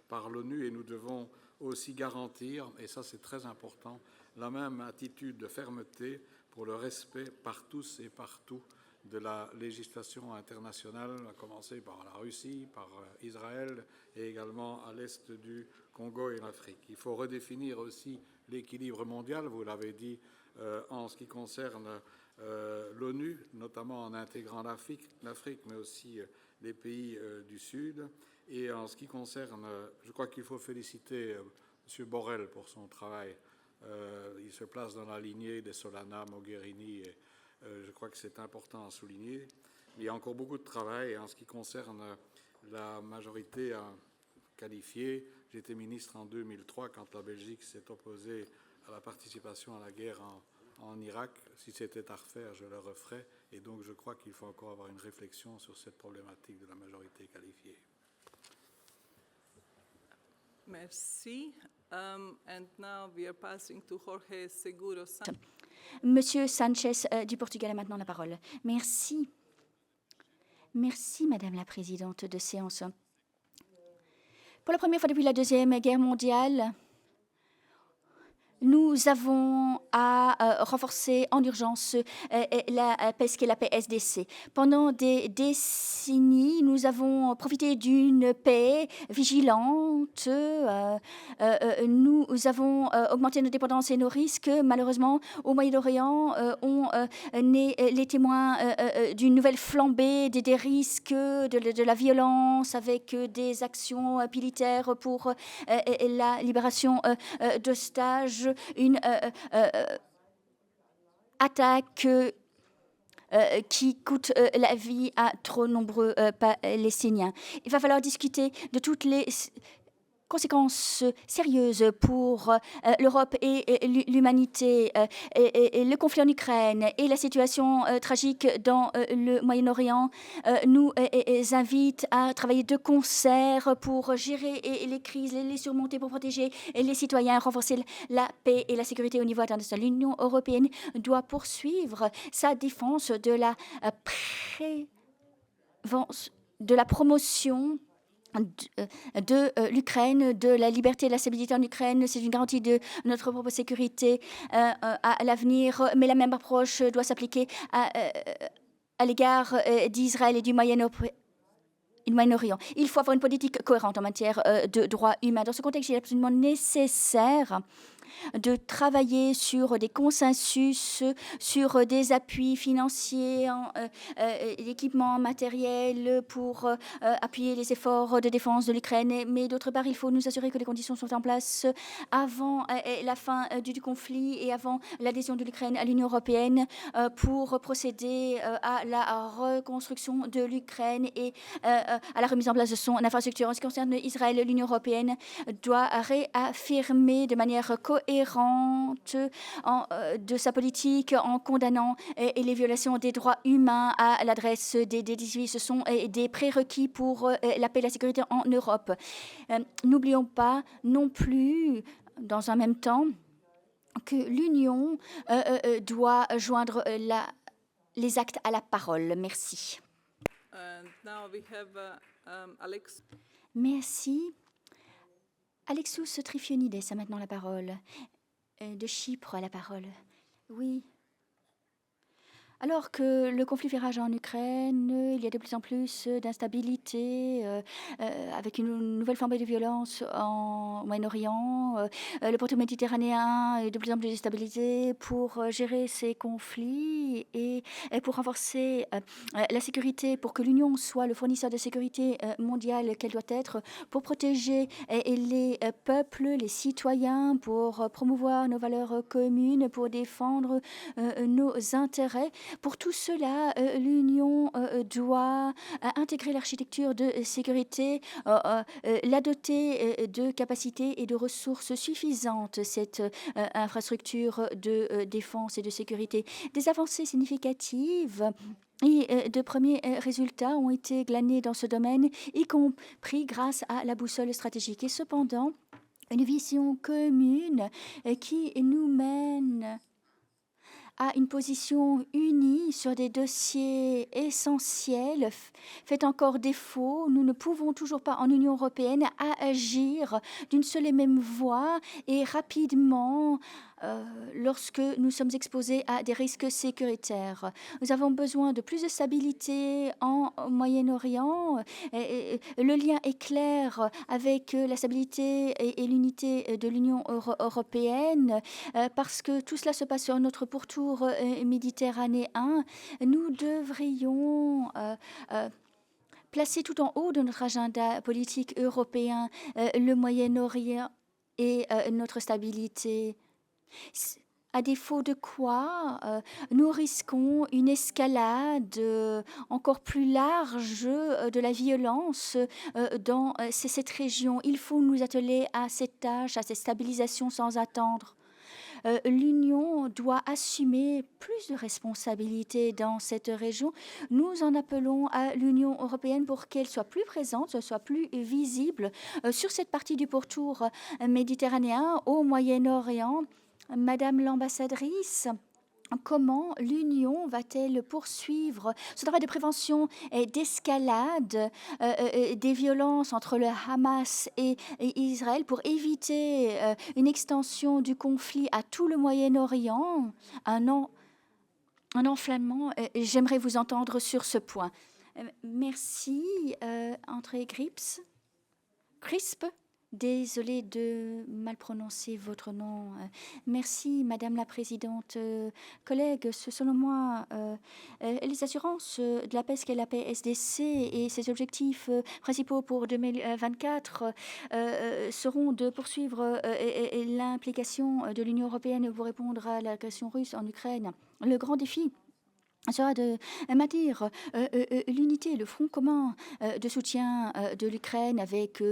par l'ONU, et nous devons aussi garantir, et ça c'est très important, la même attitude de fermeté pour le respect par tous et partout de la législation internationale, à commencer par la Russie, par Israël et également à l'est du Congo et l'Afrique. Il faut redéfinir aussi l'équilibre mondial, vous l'avez dit, en ce qui concerne l'ONU, notamment en intégrant l'Afrique, mais aussi les pays du Sud. Et en ce qui concerne, je crois qu'il faut féliciter M. Borrell pour son travail. Il se place dans la lignée des Solana, Mogherini et je crois que c'est important à souligner. Il y a encore beaucoup de travail. En ce qui concerne la majorité qualifiée, j'étais ministre en 2003 quand la Belgique s'est opposée à la participation à la guerre en Irak. Si c'était à refaire, je le referais. Et donc je crois qu'il faut encore avoir une réflexion sur cette problématique de la majorité qualifiée. Merci. And now we are passing to Jorge Seguro Santos. Monsieur Sanchez du Portugal a maintenant la parole. Merci. Merci, Madame la Présidente de séance. Pour la première fois depuis la Deuxième Guerre mondiale, nous avons à renforcer en urgence la PESC et la PSDC. Pendant des décennies, nous avons profité d'une paix vigilante. Nous avons augmenté nos dépendances et nos risques. Malheureusement, au Moyen-Orient, on est les témoins d'une nouvelle flambée des risques, de la violence, avec des actions militaires pour la libération d'otages. Une attaque qui coûte la vie à trop nombreux Palestiniens. Il va falloir discuter de toutes les conséquences sérieuses pour l'Europe et l'humanité, et le conflit en Ukraine et la situation tragique dans le Moyen-Orient nous invitent à travailler de concert pour gérer les crises, les surmonter, pour protéger les citoyens, renforcer la paix et la sécurité au niveau international. L'Union européenne doit poursuivre sa défense de la promotion de l'Ukraine, de la liberté et de la stabilité en Ukraine. C'est une garantie de notre propre sécurité à l'avenir, mais la même approche doit s'appliquer à l'égard d'Israël et du Moyen-Orient. Il faut avoir une politique cohérente en matière de droits humains. Dans ce contexte, il est absolument nécessaire de travailler sur des consensus, sur des appuis financiers, d'équipements matériels pour appuyer les efforts de défense de l'Ukraine. Mais d'autre part, il faut nous assurer que les conditions sont en place avant la fin du conflit et avant l'adhésion de l'Ukraine à l'Union européenne pour procéder à la reconstruction de l'Ukraine et à la remise en place de son infrastructure. En ce qui concerne Israël, l'Union européenne doit réaffirmer de manière cohérente de sa politique en condamnant les violations des droits humains à l'adresse des D18. Ce sont des prérequis pour la paix et la sécurité en Europe. N'oublions pas non plus, dans un même temps, que l'Union doit joindre les actes à la parole. Merci. And now we have Alex. Merci. Alexous Trifionides a maintenant la parole. De Chypre a la parole. Oui. Alors que le conflit fait rage en Ukraine, il y a de plus en plus d'instabilité, avec une nouvelle flambée de violence en Moyen-Orient. Le pourtour méditerranéen est de plus en plus déstabilisé. Pour gérer ces conflits et pour renforcer la sécurité, pour que l'Union soit le fournisseur de sécurité mondiale qu'elle doit être, pour protéger les peuples, les citoyens, pour promouvoir nos valeurs communes, pour défendre nos intérêts. Pour tout cela, l'Union doit intégrer l'architecture de sécurité, la doter de capacités et de ressources suffisantes, cette infrastructure de défense et de sécurité. Des avancées significatives et de premiers résultats ont été glanés dans ce domaine, y compris grâce à la boussole stratégique. Et cependant, une vision commune qui nous mène à une position unie sur des dossiers essentiels fait encore défaut. Nous ne pouvons toujours pas, en Union européenne, agir d'une seule et même voix et rapidement lorsque nous sommes exposés à des risques sécuritaires. Nous avons besoin de plus de stabilité en Moyen-Orient. Le lien est clair avec la stabilité et l'unité de l'Union européenne parce que tout cela se passe sur notre pourtour méditerranéen. Nous devrions placer tout en haut de notre agenda politique européen le Moyen-Orient et notre stabilité. À défaut de quoi, nous risquons une escalade encore plus large de la violence dans cette région. Il faut nous atteler à cette tâche, à cette stabilisation sans attendre. L'Union doit assumer plus de responsabilités dans cette région. Nous en appelons à l'Union européenne pour qu'elle soit plus présente, soit plus visible sur cette partie du pourtour méditerranéen au Moyen-Orient. Madame l'ambassadrice, comment l'Union va-t-elle poursuivre ce travail de prévention et d'escalade des violences entre le Hamas et Israël pour éviter une extension du conflit à tout le Moyen-Orient, un enflammement? J'aimerais vous entendre sur ce point. Merci, André Crisp. Désolée de mal prononcer votre nom. Merci, Madame la Présidente. Collègues, selon moi, les assurances de la PESC et la PSDC et ses objectifs principaux pour 2024 seront de poursuivre l'implication de l'Union européenne pour répondre à l'agression russe en Ukraine. Le grand défi sera de maintenir l'unité, le front commun de soutien de l'Ukraine avec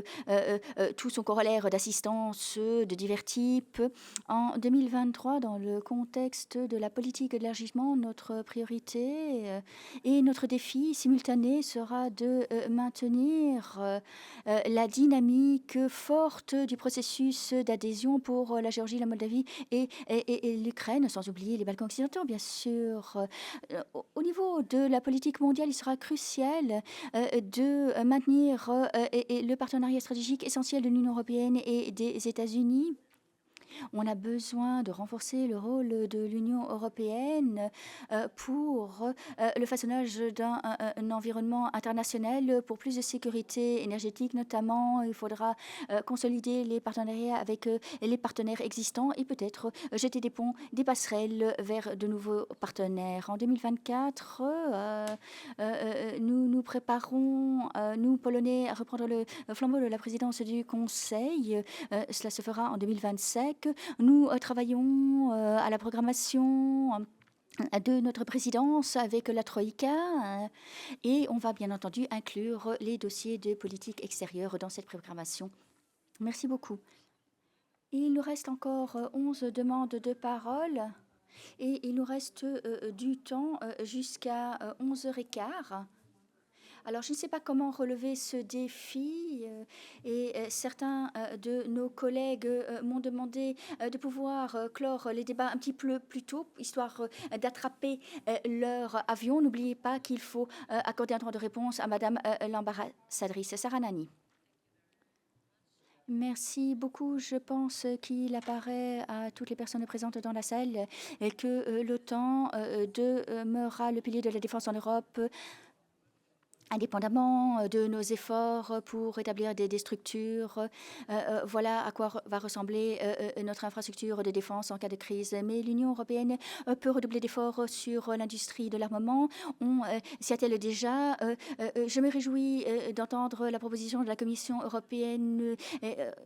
tout son corollaire d'assistance de divers types. En 2023, dans le contexte de la politique d'élargissement, notre priorité et notre défi simultané sera de maintenir la dynamique forte du processus d'adhésion pour la Géorgie, la Moldavie et l'Ukraine, sans oublier les Balkans occidentaux, bien sûr. Au niveau de la politique mondiale, il sera crucial de maintenir le partenariat stratégique essentiel de l'Union européenne et des États-Unis. On a besoin de renforcer le rôle de l'Union européenne pour le façonnage d'un environnement international pour plus de sécurité énergétique notamment. Il faudra consolider les partenariats avec les partenaires existants et peut-être jeter des ponts, des passerelles vers de nouveaux partenaires. En 2024, nous nous préparons, nous Polonais, à reprendre le flambeau de la présidence du Conseil. Cela se fera en 2025. Nous travaillons à la programmation de notre présidence avec la Troïka et on va bien entendu inclure les dossiers de politique extérieure dans cette programmation. Merci beaucoup. Il nous reste encore 11 demandes de parole et il nous reste du temps jusqu'à 11h15. Alors, je ne sais pas comment relever ce défi et certains de nos collègues m'ont demandé de pouvoir clore les débats un petit peu plus tôt, histoire d'attraper leur avion. N'oubliez pas qu'il faut accorder un droit de réponse à Madame l'ambassadrice Sarah Nani. Merci beaucoup. Je pense qu'il apparaît à toutes les personnes présentes dans la salle que l'OTAN demeurera le pilier de la défense en Europe, indépendamment de nos efforts pour établir des structures. Voilà à quoi va ressembler notre infrastructure de défense en cas de crise. Mais l'Union européenne peut redoubler d'efforts sur l'industrie de l'armement. On s'y attelle déjà. Je me réjouis d'entendre la proposition de la Commission européenne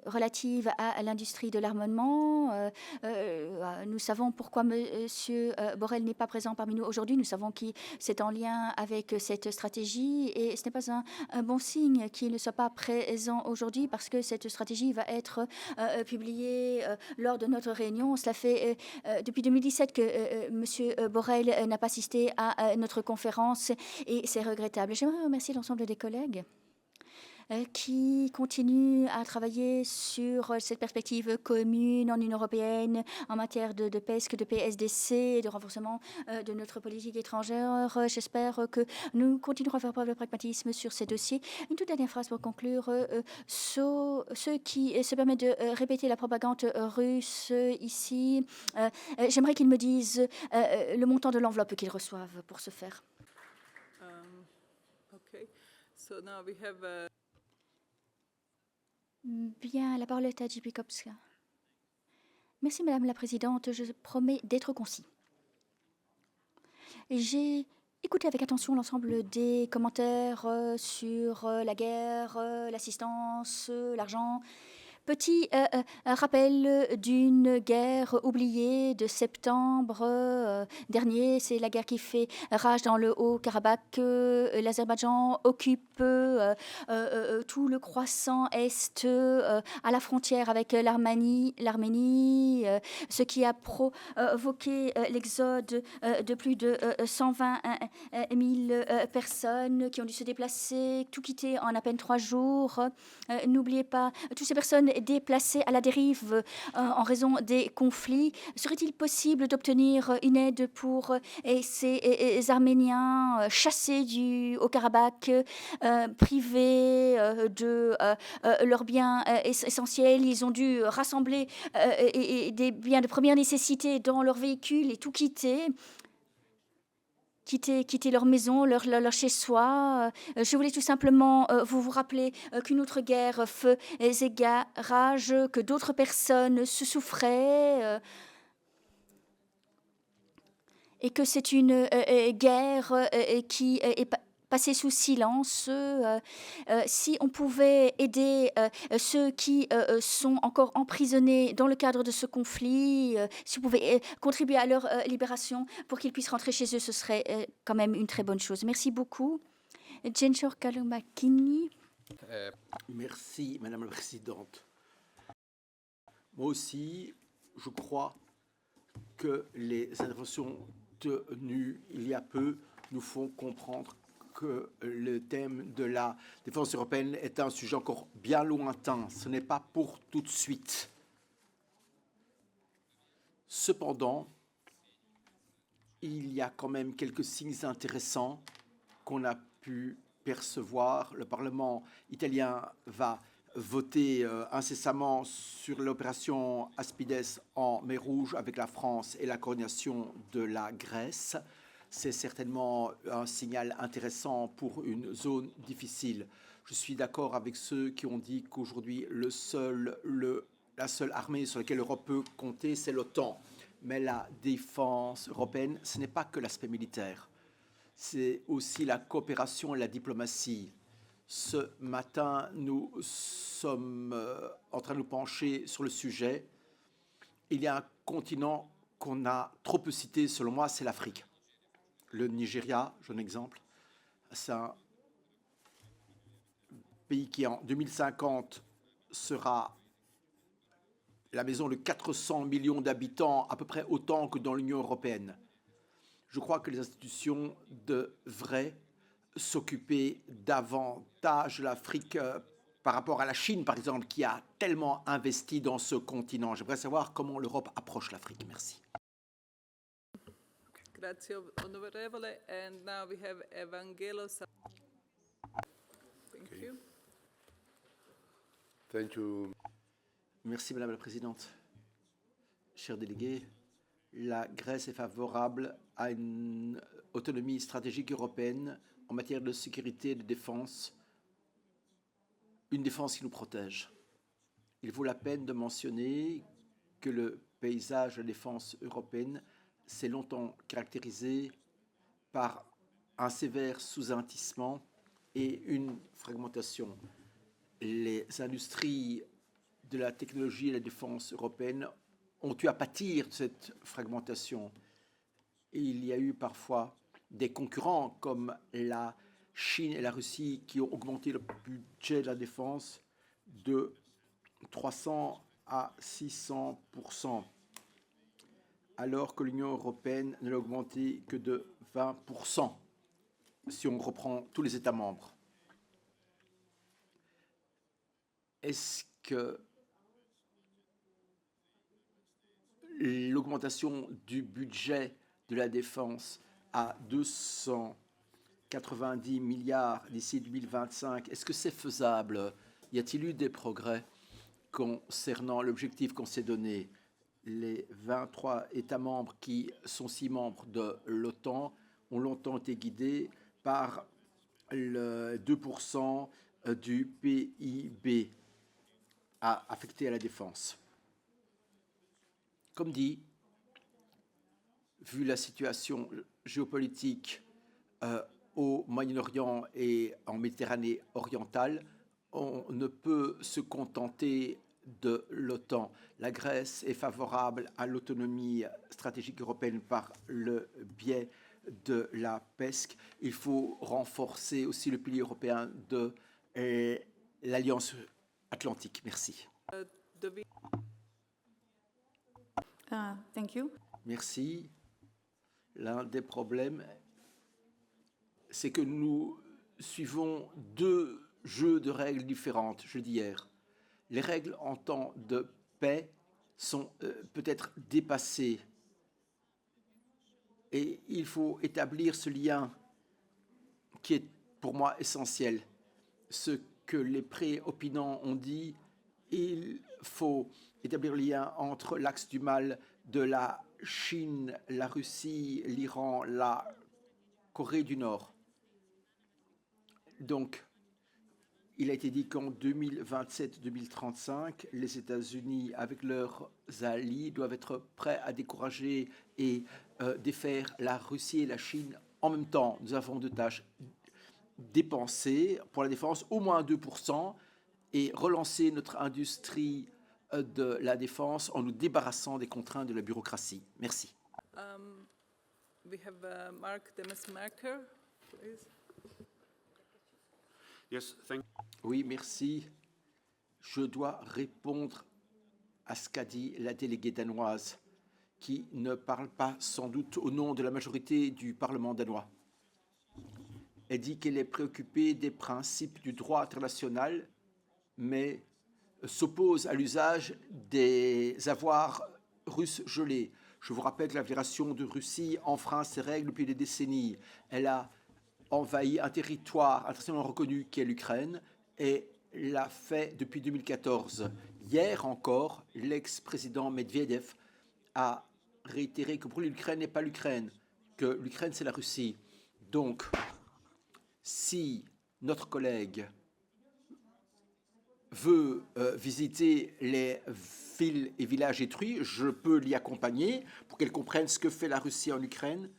relative à l'industrie de l'armement. Nous savons pourquoi M. Borrell n'est pas présent parmi nous aujourd'hui. Nous savons que c'est en lien avec cette stratégie. Et ce n'est pas un bon signe qu'il ne soit pas présent aujourd'hui parce que cette stratégie va être publiée lors de notre réunion. Cela fait depuis 2017 que M. Borrell n'a pas assisté à notre conférence et c'est regrettable. J'aimerais remercier l'ensemble des collègues qui continue à travailler sur cette perspective commune en Union européenne en matière de PESC, de PSDC et de renforcement de notre politique étrangère. J'espère que nous continuerons à faire preuve de pragmatisme sur ces dossiers. Une toute dernière phrase pour conclure. Ceux qui se permettent de répéter la propagande russe ici, j'aimerais qu'ils me disent le montant de l'enveloppe qu'ils reçoivent pour ce faire. Okay. So now we have Bien, la parole est à J.P. Kopska. Merci, Madame la Présidente. Je promets d'être concis. J'ai écouté avec attention l'ensemble des commentaires sur la guerre, l'assistance, l'argent. Petit rappel d'une guerre oubliée de septembre dernier. C'est la guerre qui fait rage dans le Haut-Karabakh. L'Azerbaïdjan occupe tout le croissant est à la frontière avec l'Arménie, ce qui a provoqué l'exode de plus de 120 000 personnes qui ont dû se déplacer, tout quitter en à peine 3 jours. N'oubliez pas, toutes ces personnes déplacés à la dérive en raison des conflits. Serait-il possible d'obtenir une aide pour ces Arméniens chassés du Haut-Karabakh, privés de leurs biens essentiels? Ils ont dû rassembler des biens de première nécessité dans leurs véhicules et tout quitter leur maison, leur chez-soi. Je voulais tout simplement vous rappeler qu'une autre guerre faisait rage, que d'autres personnes se souffraient et que c'est une guerre qui est passée sous silence. Si on pouvait aider ceux qui sont encore emprisonnés dans le cadre de ce conflit, si on pouvait contribuer à leur libération pour qu'ils puissent rentrer chez eux, ce serait quand même une très bonne chose. Merci beaucoup. Jenchor Kalumakini. Merci, Madame la Présidente. Moi aussi, je crois que les interventions tenues il y a peu nous font comprendre que le thème de la défense européenne est un sujet encore bien lointain. Ce n'est pas pour tout de suite. Cependant, il y a quand même quelques signes intéressants qu'on a pu percevoir. Le Parlement italien va voté incessamment sur l'opération Aspides en mer Rouge avec la France et la coordination de la Grèce. C'est certainement un signal intéressant pour une zone difficile. Je suis d'accord avec ceux qui ont dit qu'aujourd'hui, la seule armée sur laquelle l'Europe peut compter, c'est l'OTAN. Mais la défense européenne, ce n'est pas que l'aspect militaire. C'est aussi la coopération et la diplomatie. Ce matin, nous sommes en train de nous pencher sur le sujet. Il y a un continent qu'on a trop peu cité, selon moi, c'est l'Afrique. Le Nigeria, j'ai un exemple, c'est un pays qui, en 2050, sera la maison de 400 millions d'habitants, à peu près autant que dans l'Union européenne. Je crois que les institutions devraient s'occuper davantage de l'Afrique par rapport à la Chine, par exemple, qui a tellement investi dans ce continent. J'aimerais savoir comment l'Europe approche l'Afrique. Merci. Grazie, onorevole. And now we have Evangelos. Thank you. Thank you. Merci, Madame la Présidente. Chers délégués, la Grèce est favorable à une autonomie stratégique européenne en matière de sécurité et de défense, une défense qui nous protège. Il vaut la peine de mentionner que le paysage de la défense européenne s'est longtemps caractérisé par un sévère sous-investissement et une fragmentation. Les industries de la technologie et de la défense européenne ont eu à pâtir de cette fragmentation. Et il y a eu parfois des concurrents comme la Chine et la Russie qui ont augmenté le budget de la défense de 300 à 600%, alors que l'Union européenne ne l'a augmenté que de 20%, si on reprend tous les États membres. Est-ce que l'augmentation du budget de la défense à 290 milliards d'ici 2025, est-ce que c'est faisable? Y a-t-il eu des progrès concernant l'objectif qu'on s'est donné? Les 23 États membres qui sont 6 membres de l'OTAN ont longtemps été guidés par le 2% du PIB affecté à la défense. Comme dit, vu la situation géopolitique au Moyen-Orient et en Méditerranée orientale, on ne peut se contenter de l'OTAN. La Grèce est favorable à l'autonomie stratégique européenne par le biais de la PESC. Il faut renforcer aussi le pilier européen de l'Alliance Atlantique. Merci. Thank you. Merci. L'un des problèmes, c'est que nous suivons deux jeux de règles différentes, je dis hier. Les règles en temps de paix sont peut-être dépassées. Et il faut établir ce lien qui est pour moi essentiel. Ce que les préopinants ont dit, il faut établir le lien entre l'axe du mal de la Chine, la Russie, l'Iran, la Corée du Nord. Donc, il a été dit qu'en 2027-2035, les États-Unis, avec leurs alliés, doivent être prêts à décourager et défaire la Russie et la Chine en même temps. Nous avons deux tâches: dépenser pour la défense au moins 2% et relancer notre industrie de la défense en nous débarrassant des contraintes de la bureaucratie. Merci. We have Mark Demesmaeker, please. Yes, thank Oui, merci. Je dois répondre à ce qu'a dit la déléguée danoise, qui ne parle pas sans doute au nom de la majorité du Parlement danois. Elle dit qu'elle est préoccupée des principes du droit international, mais s'oppose à l'usage des avoirs russes gelés. Je vous rappelle que la Fédération de Russie enfreint ces règles depuis des décennies. Elle a envahi un territoire internationalement reconnu qui est l'Ukraine et l'a fait depuis 2014. Hier encore, l'ex-président Medvedev a réitéré que pour lui, l'Ukraine n'est pas l'Ukraine, que l'Ukraine, c'est la Russie. Donc, si notre collègue veut visiter les villes et villages détruits, je peux l'y accompagner pour qu'elle comprenne ce que fait la Russie en Ukraine.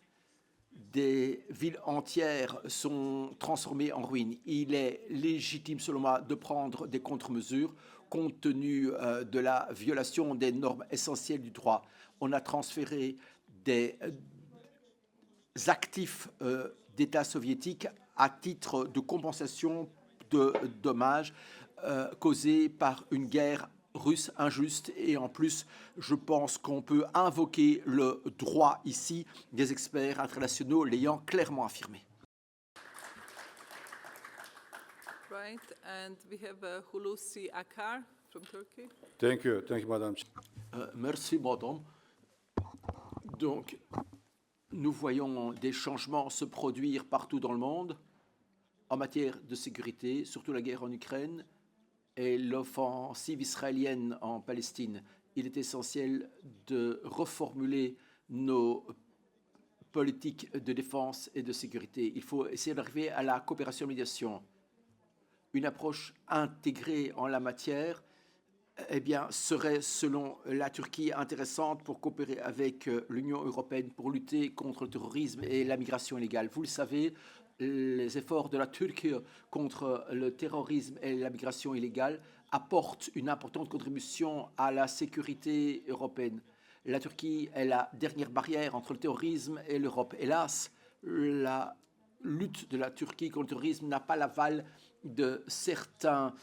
Des villes entières sont transformées en ruines. Il est légitime, selon moi, de prendre des contre-mesures compte tenu de la violation des normes essentielles du droit. On a transféré des actifs d'État soviétique à titre de compensation de dommages causés par une guerre russe injuste. Et en plus, je pense qu'on peut invoquer le droit ici, des experts internationaux l'ayant clairement affirmé. Right, and we have Hulusi Akar from Turkey. Thank you, Madam. Merci, madame. Donc, nous voyons des changements se produire partout dans le monde en matière de sécurité, surtout la guerre en Ukraine et l'offensive israélienne en Palestine. Il est essentiel de reformuler nos politiques de défense et de sécurité. Il faut essayer d'arriver à la coopération-médiation. Une approche intégrée en la matière serait, selon la Turquie, intéressante pour coopérer avec l'Union européenne pour lutter contre le terrorisme et la migration illégale. Vous le savez, les efforts de la Turquie contre le terrorisme et la migration illégale apportent une importante contribution à la sécurité européenne. La Turquie est la dernière barrière entre le terrorisme et l'Europe. Hélas, la lutte de la Turquie contre le terrorisme n'a pas l'aval de certains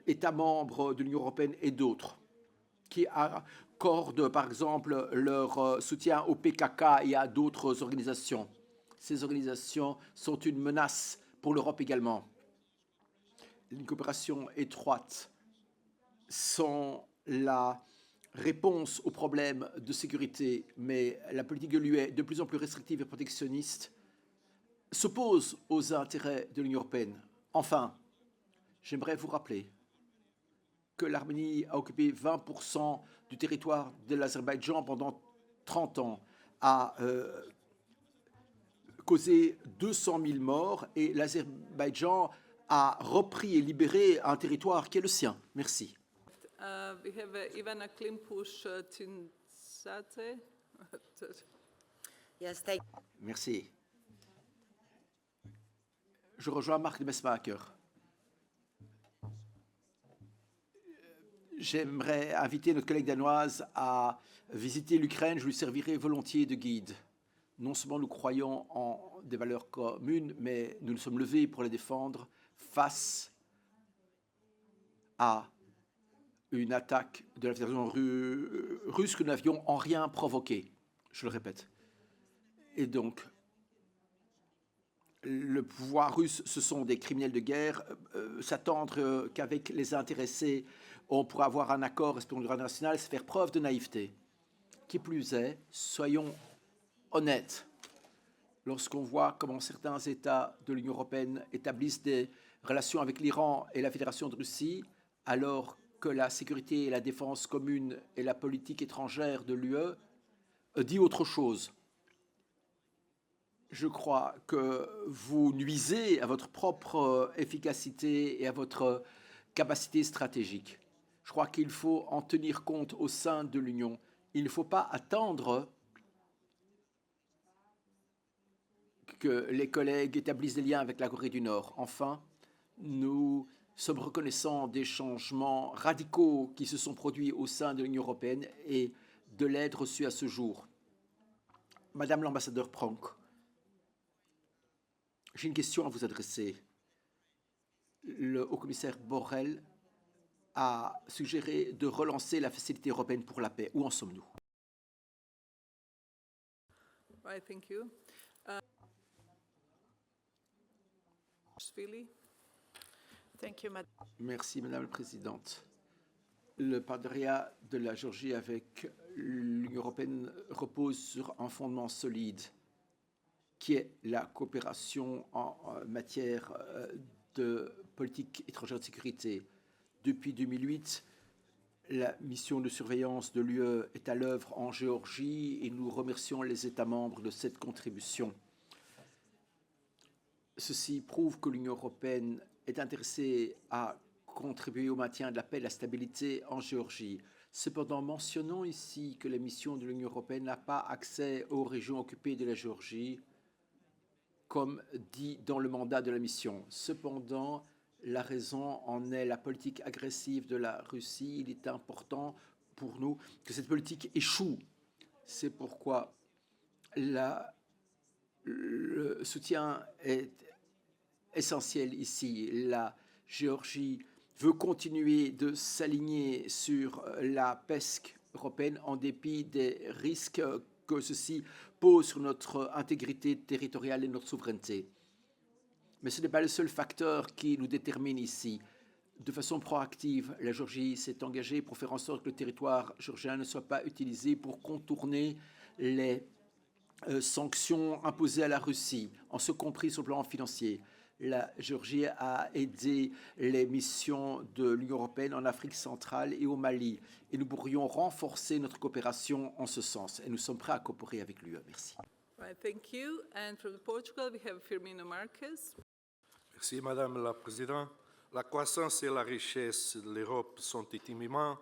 États membres de l'Union européenne et d'autres qui accordent, par exemple, leur soutien au PKK et à d'autres organisations. Ces organisations sont une menace pour l'Europe également. Une coopération étroite sont la réponse aux problèmes de sécurité, mais la politique de l'UE, de plus en plus restrictive et protectionniste, s'oppose aux intérêts de l'Union européenne. Enfin, j'aimerais vous rappeler que l'Arménie a occupé 20% du territoire de l'Azerbaïdjan pendant 30 ans, a causé 200 000 morts et l'Azerbaïdjan a repris et libéré un territoire qui est le sien. Merci. We have Ivana Klimpush-Tinsate. Yes, Merci. Je rejoins Mark Demesmaeker. J'aimerais inviter notre collègue danoise à visiter l'Ukraine. Je lui servirai volontiers de guide. Non seulement nous croyons en des valeurs communes, mais nous nous sommes levés pour les défendre face à une attaque de la Fédération russe que nous n'avions en rien provoquée. Je le répète. Et donc, le pouvoir russe, ce sont des criminels de guerre. S'attendre qu'avec les intéressés, on pourra avoir un accord respectant le droit international, c'est faire preuve de naïveté. Qui plus est, soyons honnêtes. Lorsqu'on voit comment certains États de l'Union européenne établissent des relations avec l'Iran et la Fédération de Russie, alors que la sécurité et la défense commune et la politique étrangère de l'UE dit autre chose. Je crois que vous nuisez à votre propre efficacité et à votre capacité stratégique. Je crois qu'il faut en tenir compte au sein de l'Union. Il ne faut pas attendre que les collègues établissent des liens avec la Corée du Nord. Enfin, nous sommes reconnaissants des changements radicaux qui se sont produits au sein de l'Union européenne et de l'aide reçue à ce jour. Madame l'ambassadeur Pronk, j'ai une question à vous adresser. Le haut-commissaire Borrell a suggéré de relancer la facilité européenne pour la paix. Où en sommes-nous? Right, thank you. Svili. thank you, Madam. Merci, Madame la Présidente. Le partenariat de la Géorgie avec l'Union européenne repose sur un fondement solide qui est la coopération en matière de politique étrangère de sécurité. Depuis 2008, la mission de surveillance de l'UE est à l'œuvre en Géorgie et nous remercions les États membres de cette contribution. Ceci prouve que l'Union européenne est intéressée à contribuer au maintien de la paix et de la stabilité en Géorgie. Cependant, mentionnons ici que la mission de l'Union européenne n'a pas accès aux régions occupées de la Géorgie, comme dit dans le mandat de la mission. Cependant, la raison en est la politique agressive de la Russie. Il est important pour nous que cette politique échoue. C'est pourquoi le soutien est essentiel ici. La Géorgie veut continuer de s'aligner sur la PESC européenne en dépit des risques que ceci pose sur notre intégrité territoriale et notre souveraineté. Mais ce n'est pas le seul facteur qui nous détermine ici. De façon proactive, la Géorgie s'est engagée pour faire en sorte que le territoire géorgien ne soit pas utilisé pour contourner les sanctions imposées à la Russie, en ce compris sur le plan financier. La Géorgie a aidé les missions de l'Union européenne en Afrique centrale et au Mali. Et nous pourrions renforcer notre coopération en ce sens. Et nous sommes prêts à coopérer avec l'UE. Merci. Right, thank you. And from Portugal, we have Firmino Marques. Merci, Madame la Présidente. La croissance et la richesse de l'Europe sont intimement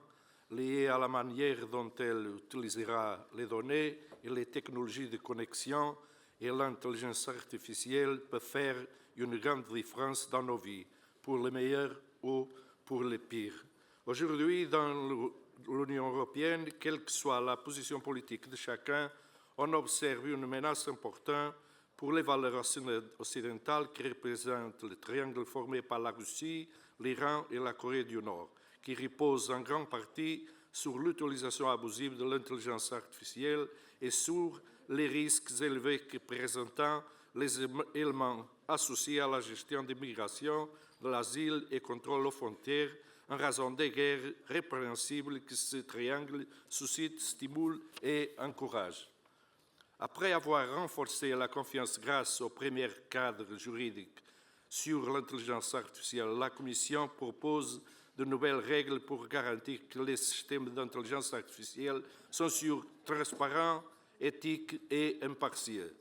liées à la manière dont elle utilisera les données et les technologies de connexion, et l'intelligence artificielle peut faire une grande différence dans nos vies, pour le meilleur ou pour le pire. Aujourd'hui, dans l'Union européenne, quelle que soit la position politique de chacun, on observe une menace importante pour les valeurs occidentales qui représentent le triangle formé par la Russie, l'Iran et la Corée du Nord, qui repose en grande partie sur l'utilisation abusive de l'intelligence artificielle et sur les risques élevés que présentent les éléments associés à la gestion des migrations, de l'asile et contrôle aux frontières, en raison des guerres répréhensibles que ce triangle suscite, stimule et encourage. Après avoir renforcé la confiance grâce au premier cadre juridique sur l'intelligence artificielle, la Commission propose de nouvelles règles pour garantir que les systèmes d'intelligence artificielle sont sûrs, transparents, éthiques et impartiaux.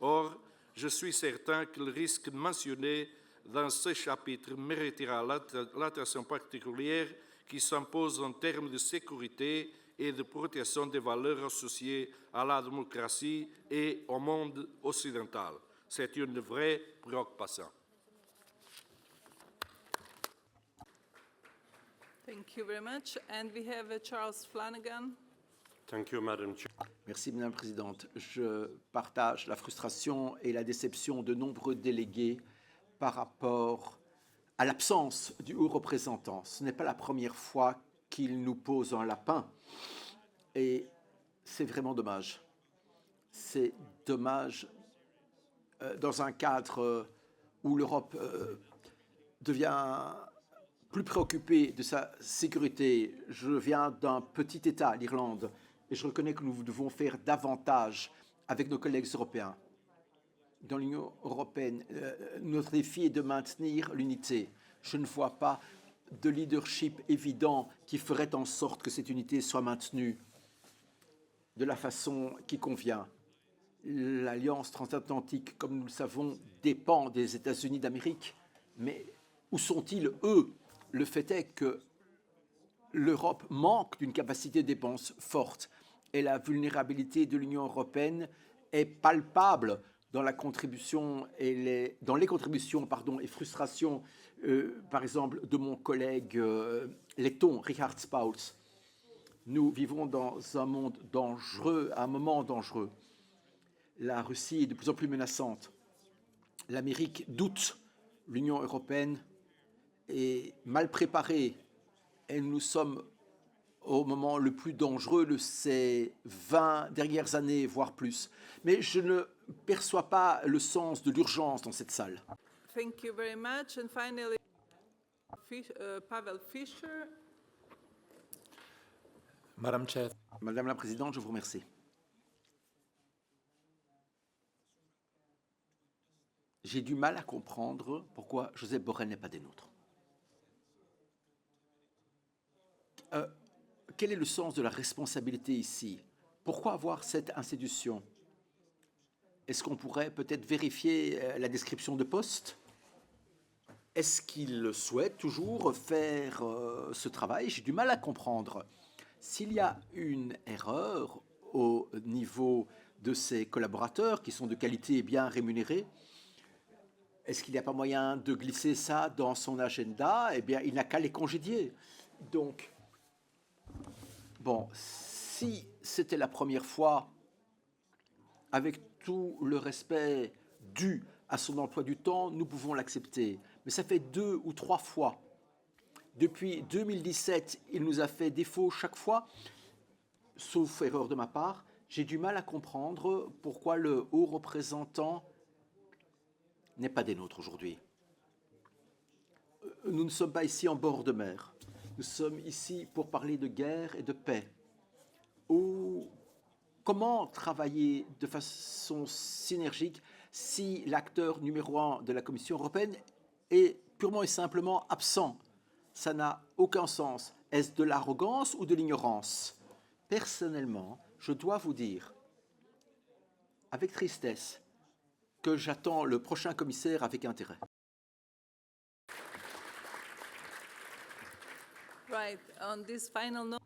Or, je suis certain que le risque mentionné dans ce chapitre méritera l'attention particulière qui s'impose en termes de sécurité et de protection des valeurs associées à la démocratie et au monde occidental. C'est une vraie préoccupation. Thank you very much. And we have Charles Flanagan. Thank you, Madam Chair. Merci, Madame la Présidente. Je partage la frustration et la déception de nombreux délégués par rapport à l'absence du haut représentant. Ce n'est pas la première fois qu'il nous pose un lapin et c'est vraiment dommage. C'est dommage dans un cadre où l'Europe devient plus préoccupée de sa sécurité. Je viens d'un petit État, l'Irlande, et je reconnais que nous devons faire davantage avec nos collègues européens. Dans l'Union européenne, notre défi est de maintenir l'unité. Je ne vois pas de leadership évident qui ferait en sorte que cette unité soit maintenue de la façon qui convient. L'alliance transatlantique, comme nous le savons, dépend des États-Unis d'Amérique. Mais où sont-ils, eux? Le fait est que l'Europe manque d'une capacité de dépense forte et la vulnérabilité de l'Union européenne est palpable dans la contribution et dans les contributions et frustrations, par exemple, de mon collègue letton, Richard Spauls. Nous vivons dans un monde dangereux, à un moment dangereux. La Russie est de plus en plus menaçante. L'Amérique doute. L'Union européenne est mal préparée. Et nous sommes au moment le plus dangereux de ces 20 dernières années, voire plus. Mais je ne perçois pas le sens de l'urgence dans cette salle. Thank you very much. And finally, Pavel Fischer. Madam Chair. Madame la Présidente, je vous remercie. J'ai du mal à comprendre pourquoi Joseph Borrell n'est pas des nôtres. Quel est le sens de la responsabilité ici? Pourquoi avoir cette institution? Est-ce qu'on pourrait peut-être vérifier la description de poste? Est-ce qu'il souhaite toujours faire ce travail? J'ai du mal à comprendre. S'il y a une erreur au niveau de ses collaborateurs qui sont de qualité et bien rémunérés, est-ce qu'il n'y a pas moyen de glisser ça dans son agenda? Eh bien, il n'a qu'à les congédier. Donc, bon, si c'était la première fois, avec tout le respect dû à son emploi du temps, nous pouvons l'accepter. Mais ça fait 2 ou 3 fois. Depuis 2017, il nous a fait défaut chaque fois, sauf erreur de ma part. J'ai du mal à comprendre pourquoi le haut représentant n'est pas des nôtres aujourd'hui. Nous ne sommes pas ici en bord de mer. Nous sommes ici pour parler de guerre et de paix. Comment travailler de façon synergique si l'acteur numéro 1 de la Commission européenne est purement et simplement absent? Ça n'a aucun sens. Est-ce de l'arrogance ou de l'ignorance? Personnellement, je dois vous dire, avec tristesse, que j'attends le prochain commissaire avec intérêt. Right, on this final note.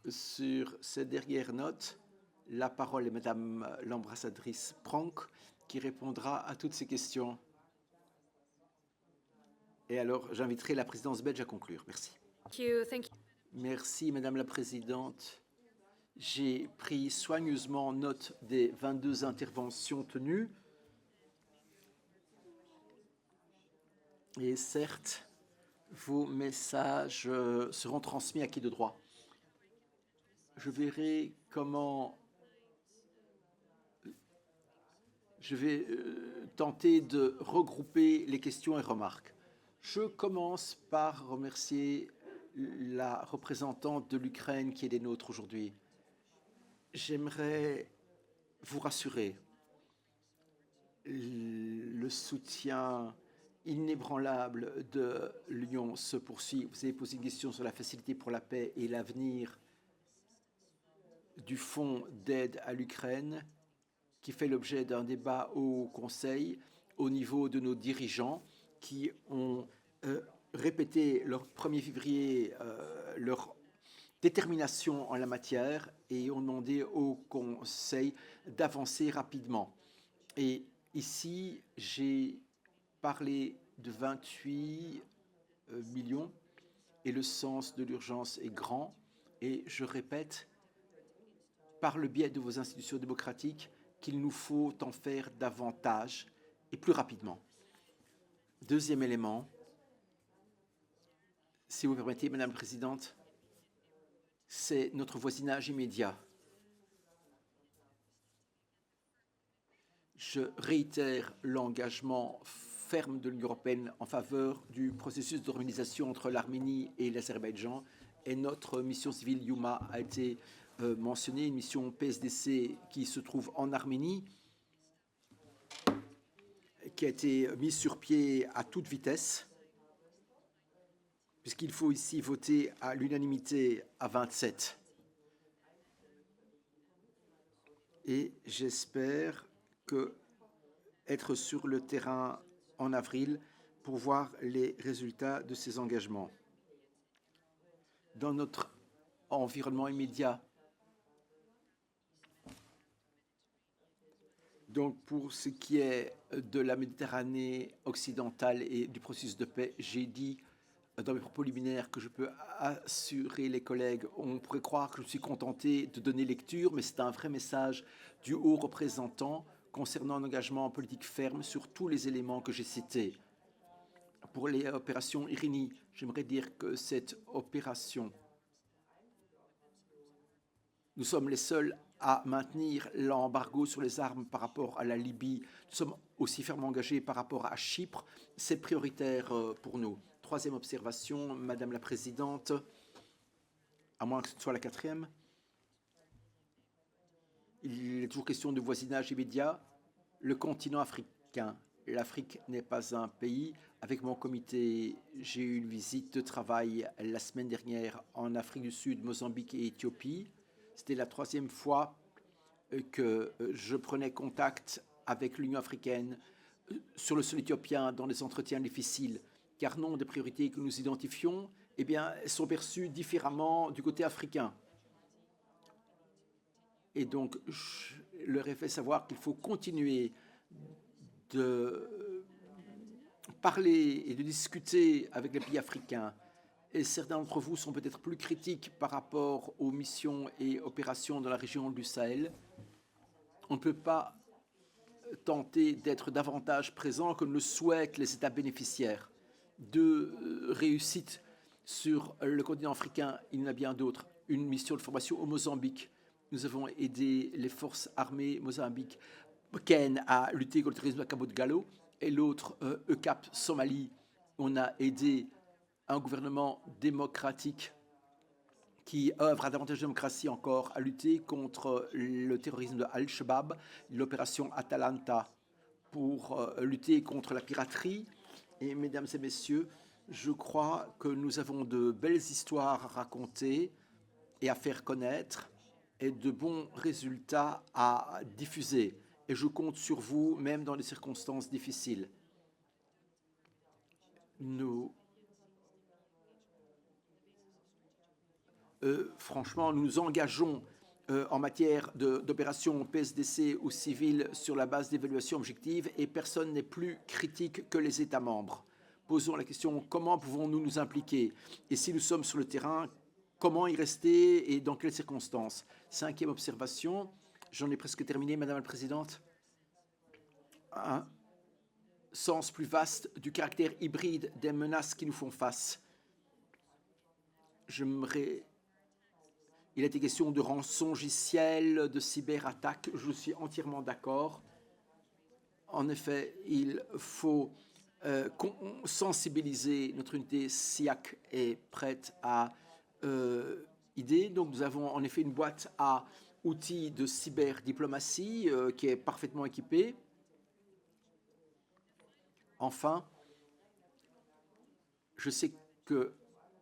Sur cette dernière note, la parole est Madame l'ambassadrice Pronk qui répondra à toutes ces questions. Et alors, j'inviterai la présidence belge à conclure. Merci. Thank you. Merci, Madame la Présidente. J'ai pris soigneusement note des 22 interventions tenues. Et certes, vos messages seront transmis à qui de droit. Je verrai comment je vais tenter de regrouper les questions et remarques. Je commence par remercier la représentante de l'Ukraine qui est des nôtres aujourd'hui. J'aimerais vous rassurer. Le soutien inébranlable de l'Union se poursuit. Vous avez posé une question sur la facilité pour la paix et l'avenir du fonds d'aide à l'Ukraine qui fait l'objet d'un débat au Conseil au niveau de nos dirigeants qui ont répété le 1er février leur détermination en la matière et ont demandé au Conseil d'avancer rapidement. Et ici, j'ai parlé de 28 millions et le sens de l'urgence est grand. Et je répète, par le biais de vos institutions démocratiques, qu'il nous faut en faire davantage et plus rapidement. Deuxième élément, si vous permettez, Madame la Présidente, c'est notre voisinage immédiat. Je réitère l'engagement ferme de l'Union européenne en faveur du processus d'organisation entre l'Arménie et l'Azerbaïdjan. Et notre mission civile Yuma a été mentionnée, une mission PSDC qui se trouve en Arménie, qui a été mise sur pied à toute vitesse, puisqu'il faut ici voter à l'unanimité à 27. Et j'espère être sur le terrain en avril pour voir les résultats de ces engagements. Dans notre environnement immédiat, donc pour ce qui est de la Méditerranée occidentale et du processus de paix, j'ai dit dans mes propos liminaires que je peux assurer les collègues. On pourrait croire que je suis contenté de donner lecture, mais c'est un vrai message du haut représentant concernant un engagement politique ferme sur tous les éléments que j'ai cités. Pour les opérations Irini, j'aimerais dire que cette opération, nous sommes les seuls à maintenir l'embargo sur les armes par rapport à la Libye. Nous sommes aussi fermement engagés par rapport à Chypre. C'est prioritaire pour nous. Troisième observation, Madame la Présidente, à moins que ce soit la quatrième. Il est toujours question de voisinage immédiat. Le continent africain. L'Afrique n'est pas un pays Avec mon comité, j'ai eu une visite de travail la semaine dernière en Afrique du Sud, Mozambique et Éthiopie. C'était la 3e fois que je prenais contact avec l'Union africaine sur le sol éthiopien dans des entretiens difficiles, car nombre des priorités que nous identifions sont perçues différemment du côté africain. Et donc, je leur ai fait savoir qu'il faut continuer de parler et de discuter avec les pays africains. Et certains d'entre vous sont peut-être plus critiques par rapport aux missions et opérations dans la région du Sahel. On ne peut pas tenter d'être davantage présent que ne le souhaitent les États bénéficiaires. De réussite sur le continent africain, il y en a bien d'autres. Une mission de formation au Mozambique. Nous avons aidé les forces armées mozambicaines à lutter contre le terrorisme à Cabo de Gallo. Et l'autre, ECAP Somalie, on a aidé un gouvernement démocratique qui œuvre à davantage de démocratie encore à lutter contre le terrorisme de Al-Shabaab, l'opération Atalanta pour lutter contre la piraterie. Et mesdames et messieurs, je crois que nous avons de belles histoires à raconter et à faire connaître et de bons résultats à diffuser. Et je compte sur vous, même dans les circonstances difficiles. Franchement, nous nous engageons en matière d'opérations PSDC ou civiles sur la base d'évaluation objective et personne n'est plus critique que les États membres. Posons la question, comment pouvons-nous nous impliquer? Et si nous sommes sur le terrain, comment y rester et dans quelles circonstances? 5e observation, j'en ai presque terminé, Madame la Présidente. Un sens plus vaste du caractère hybride des menaces qui nous font face. Il a été question de rançongiciel, de cyberattaque. Je suis entièrement d'accord. En effet, il faut sensibiliser. Notre unité SIAC est prête à aider. Donc, nous avons en effet une boîte à outils de cyberdiplomatie qui est parfaitement équipée. Enfin, je sais que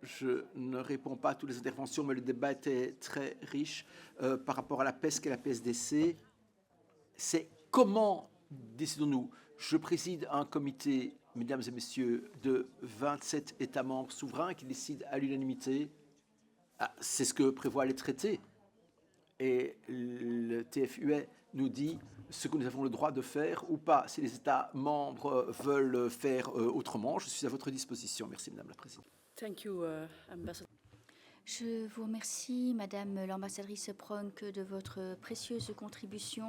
je ne réponds pas à toutes les interventions, mais le débat était très riche par rapport à la PESC et la PSDC. C'est comment décidons-nous? Je préside un comité, mesdames et messieurs, de 27 États membres souverains qui décident à l'unanimité. C'est ce que prévoient les traités. Et le TFUE nous dit ce que nous avons le droit de faire ou pas. Si les États membres veulent faire autrement, je suis à votre disposition. Merci, Madame la Présidente. Thank you, Ambassador. Je vous remercie, Madame l'ambassadrice Pronk, de votre précieuse contribution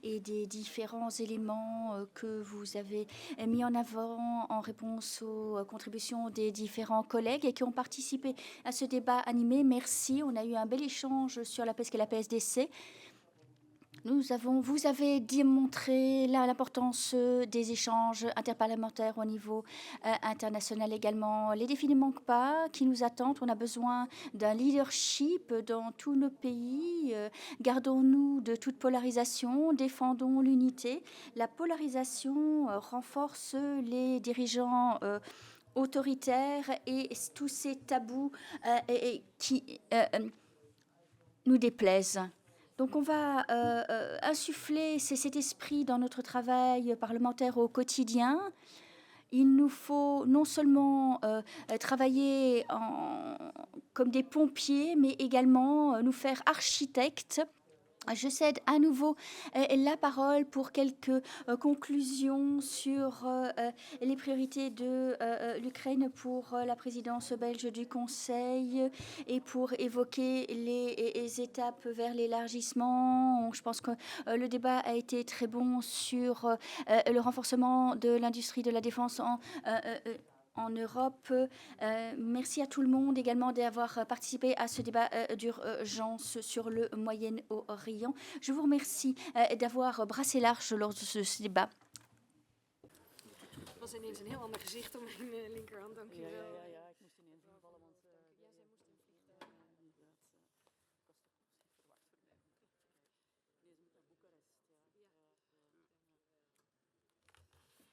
et des différents éléments que vous avez mis en avant en réponse aux contributions des différents collègues et qui ont participé à ce débat animé. Merci. On a eu un bel échange sur la PESC et la PSDC. Vous avez démontré l'importance des échanges interparlementaires au niveau international également. Les défis ne manquent pas, qui nous attendent. On a besoin d'un leadership dans tous nos pays. Gardons-nous de toute polarisation, défendons l'unité. La polarisation renforce les dirigeants autoritaires et tous ces tabous qui nous déplaisent. Donc on va insuffler cet esprit dans notre travail parlementaire au quotidien. Il nous faut non seulement travailler comme des pompiers, mais également nous faire architectes. Je cède à nouveau la parole pour quelques conclusions sur les priorités de l'Ukraine pour la présidence belge du Conseil et pour évoquer les étapes vers l'élargissement. Je pense que le débat a été très bon sur le renforcement de l'industrie de la défense en Europe. Merci à tout le monde également d'avoir participé à ce débat d'urgence sur le Moyen-Orient. Je vous remercie d'avoir brassé large lors de ce débat. Het was ineens een heel ander gezicht op mijn linkerhand, dank je wel. Ik moest ineens invallen, want Jij moest een vliegtuig.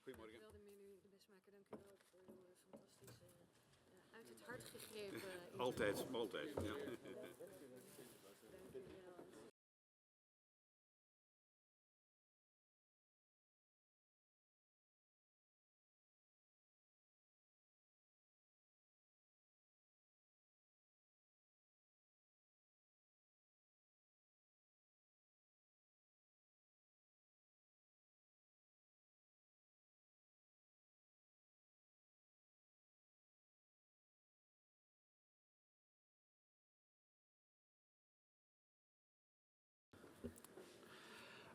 Goedemorgen. Ik wilde meer nu de best maken, dank u. het hart gegrepen. Altijd, altijd. Ja.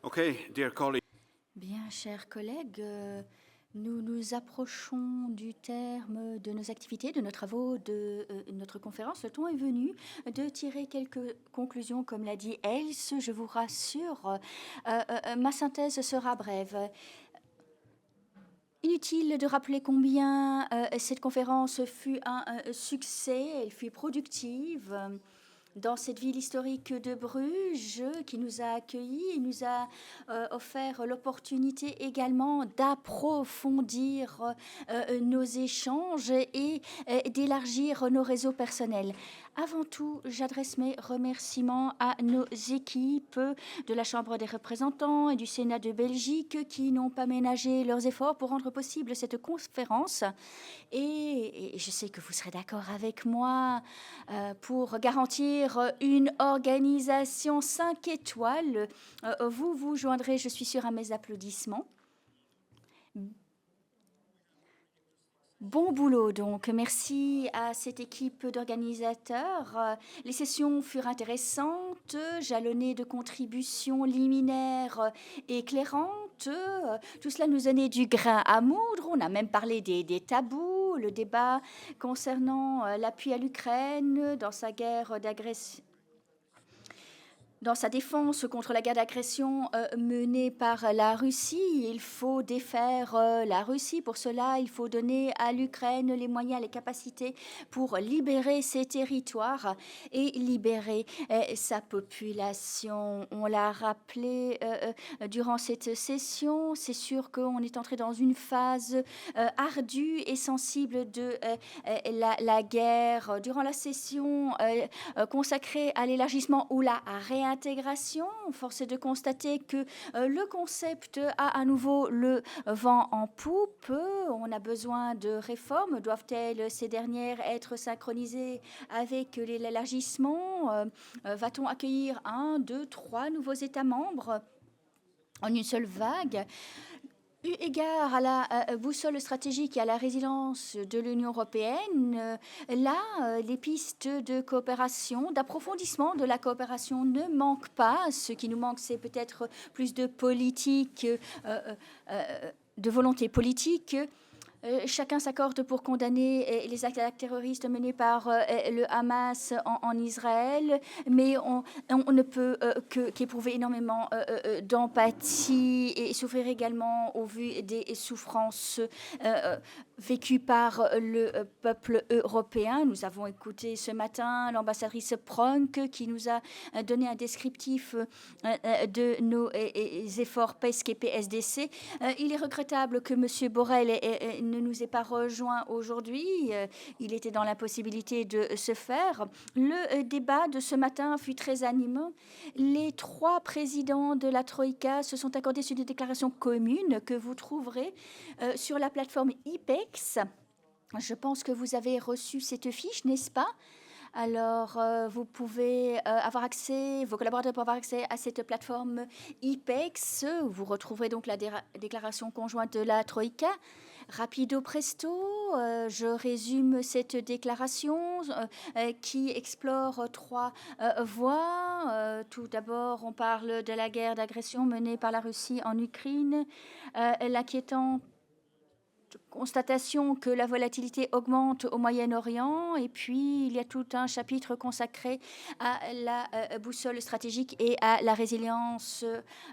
Okay, dear colleagues. Bien, chers collègues, nous nous approchons du terme de nos activités, de nos travaux, de notre conférence. Le temps est venu de tirer quelques conclusions, comme l'a dit Else. Je vous rassure, ma synthèse sera brève. Inutile de rappeler combien cette conférence fut un succès, elle fut productive. Dans cette ville historique de Bruges, qui nous a accueillis et nous a offert l'opportunité également d'approfondir nos échanges et d'élargir nos réseaux personnels. Avant tout, j'adresse mes remerciements à nos équipes de la Chambre des représentants et du Sénat de Belgique qui n'ont pas ménagé leurs efforts pour rendre possible cette conférence. Et je sais que vous serez d'accord avec moi pour garantir une organisation 5 étoiles. Vous vous joindrez, je suis sûre, à mes applaudissements. Bon boulot donc, merci à cette équipe d'organisateurs. Les sessions furent intéressantes, jalonnées de contributions liminaires éclairantes. Tout cela nous donnait du grain à moudre. On a même parlé des tabous, le débat concernant l'appui à l'Ukraine dans sa guerre d'agression. Dans sa défense contre la guerre d'agression menée par la Russie, il faut défaire la Russie. Pour cela, il faut donner à l'Ukraine les moyens, les capacités pour libérer ses territoires et libérer sa population. On l'a rappelé durant cette session, c'est sûr qu'on est entré dans une phase ardue et sensible de la guerre. Durant la session consacrée à l'élargissement ou la réintégration, force est de constater que le concept a à nouveau le vent en poupe. On a besoin de réformes. Doivent-elles, ces dernières, être synchronisées avec l'élargissement? Va-t-on accueillir 1, 2, 3 nouveaux États membres en une seule vague? Eu égard à la boussole stratégique et à la résilience de l'Union européenne, les pistes de coopération, d'approfondissement de la coopération ne manquent pas. Ce qui nous manque, c'est peut-être plus de politique, de volonté politique. Chacun s'accorde pour condamner les actes terroristes menés par le Hamas en Israël, mais on ne peut qu'éprouver énormément d'empathie et souffrir également au vu des souffrances vécues par le peuple européen. Nous avons écouté ce matin l'ambassadrice Pronk qui nous a donné un descriptif de nos efforts PESC et PSDC. Il est regrettable que M. Borrell ne nous ait pas rejoint aujourd'hui. Il était dans l'impossibilité de se faire. Le débat de ce matin fut très animant. Les 3 présidents de la Troïka se sont accordés sur des déclarations communes que vous trouverez sur la plateforme IPEX. Je pense que vous avez reçu cette fiche, n'est-ce pas? Alors, vous pouvez avoir accès, vos collaborateurs peuvent avoir accès à cette plateforme IPEX. Vous retrouverez donc la déclaration conjointe de la Troïka. Rapido presto, je résume cette déclaration qui explore 3 voies. Tout d'abord, on parle de la guerre d'agression menée par la Russie en Ukraine, l'inquiétante constatation que la volatilité augmente au Moyen-Orient, et puis il y a tout un chapitre consacré à la boussole stratégique et à la résilience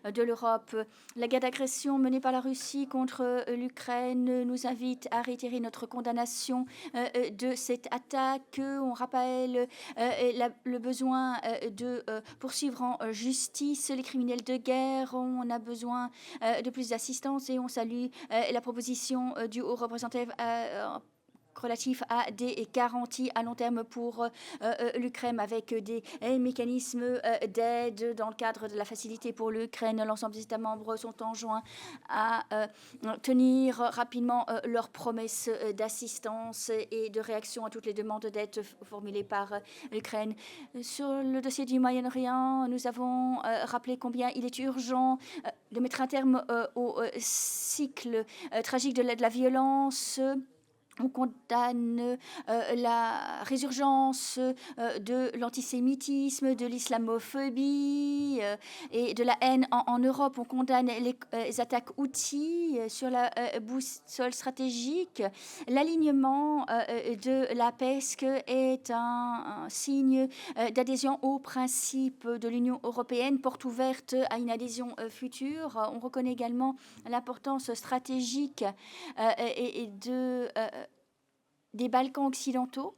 de l'Europe. La guerre d'agression menée par la Russie contre l'Ukraine nous invite à réitérer notre condamnation de cette attaque. On rappelle le besoin de poursuivre en justice les criminels de guerre. On a besoin de plus d'assistance et on salue la proposition du haut représentant relatif à des garanties à long terme pour l'Ukraine avec des mécanismes d'aide dans le cadre de la facilité pour l'Ukraine. L'ensemble des États membres sont enjoints à tenir rapidement leurs promesses d'assistance et de réaction à toutes les demandes d'aide formulées par l'Ukraine. Sur le dossier du Moyen-Orient, nous avons rappelé combien il est urgent de mettre un terme au cycle tragique de la violence. On condamne la résurgence de l'antisémitisme, de l'islamophobie et de la haine en Europe. On condamne les attaques outils sur la boussole stratégique. L'alignement de la PESC est un signe d'adhésion aux principes de l'Union européenne, porte ouverte à une adhésion future. On reconnaît également l'importance stratégique des Balkans occidentaux.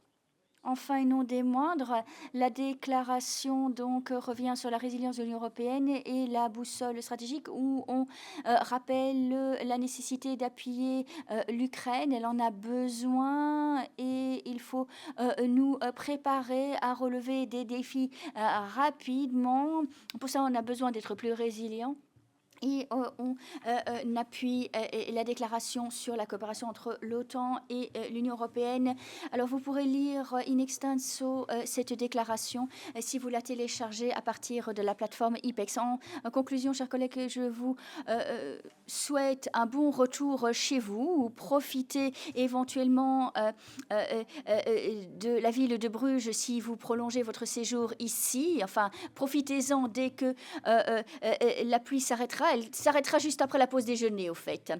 Enfin, et non des moindres, la déclaration donc revient sur la résilience de l'Union européenne et la boussole stratégique où on rappelle la nécessité d'appuyer l'Ukraine. Elle en a besoin et il faut nous préparer à relever des défis rapidement. Pour ça, on a besoin d'être plus résilients. Et on appuie la déclaration sur la coopération entre l'OTAN et l'Union européenne. Alors, vous pourrez lire in extenso cette déclaration si vous la téléchargez à partir de la plateforme IPEX. En conclusion, chers collègues, je vous souhaite un bon retour chez vous. Profitez éventuellement de la ville de Bruges si vous prolongez votre séjour ici. Enfin, profitez-en dès que la pluie s'arrêtera. Elle s'arrêtera juste après la pause déjeuner, au fait.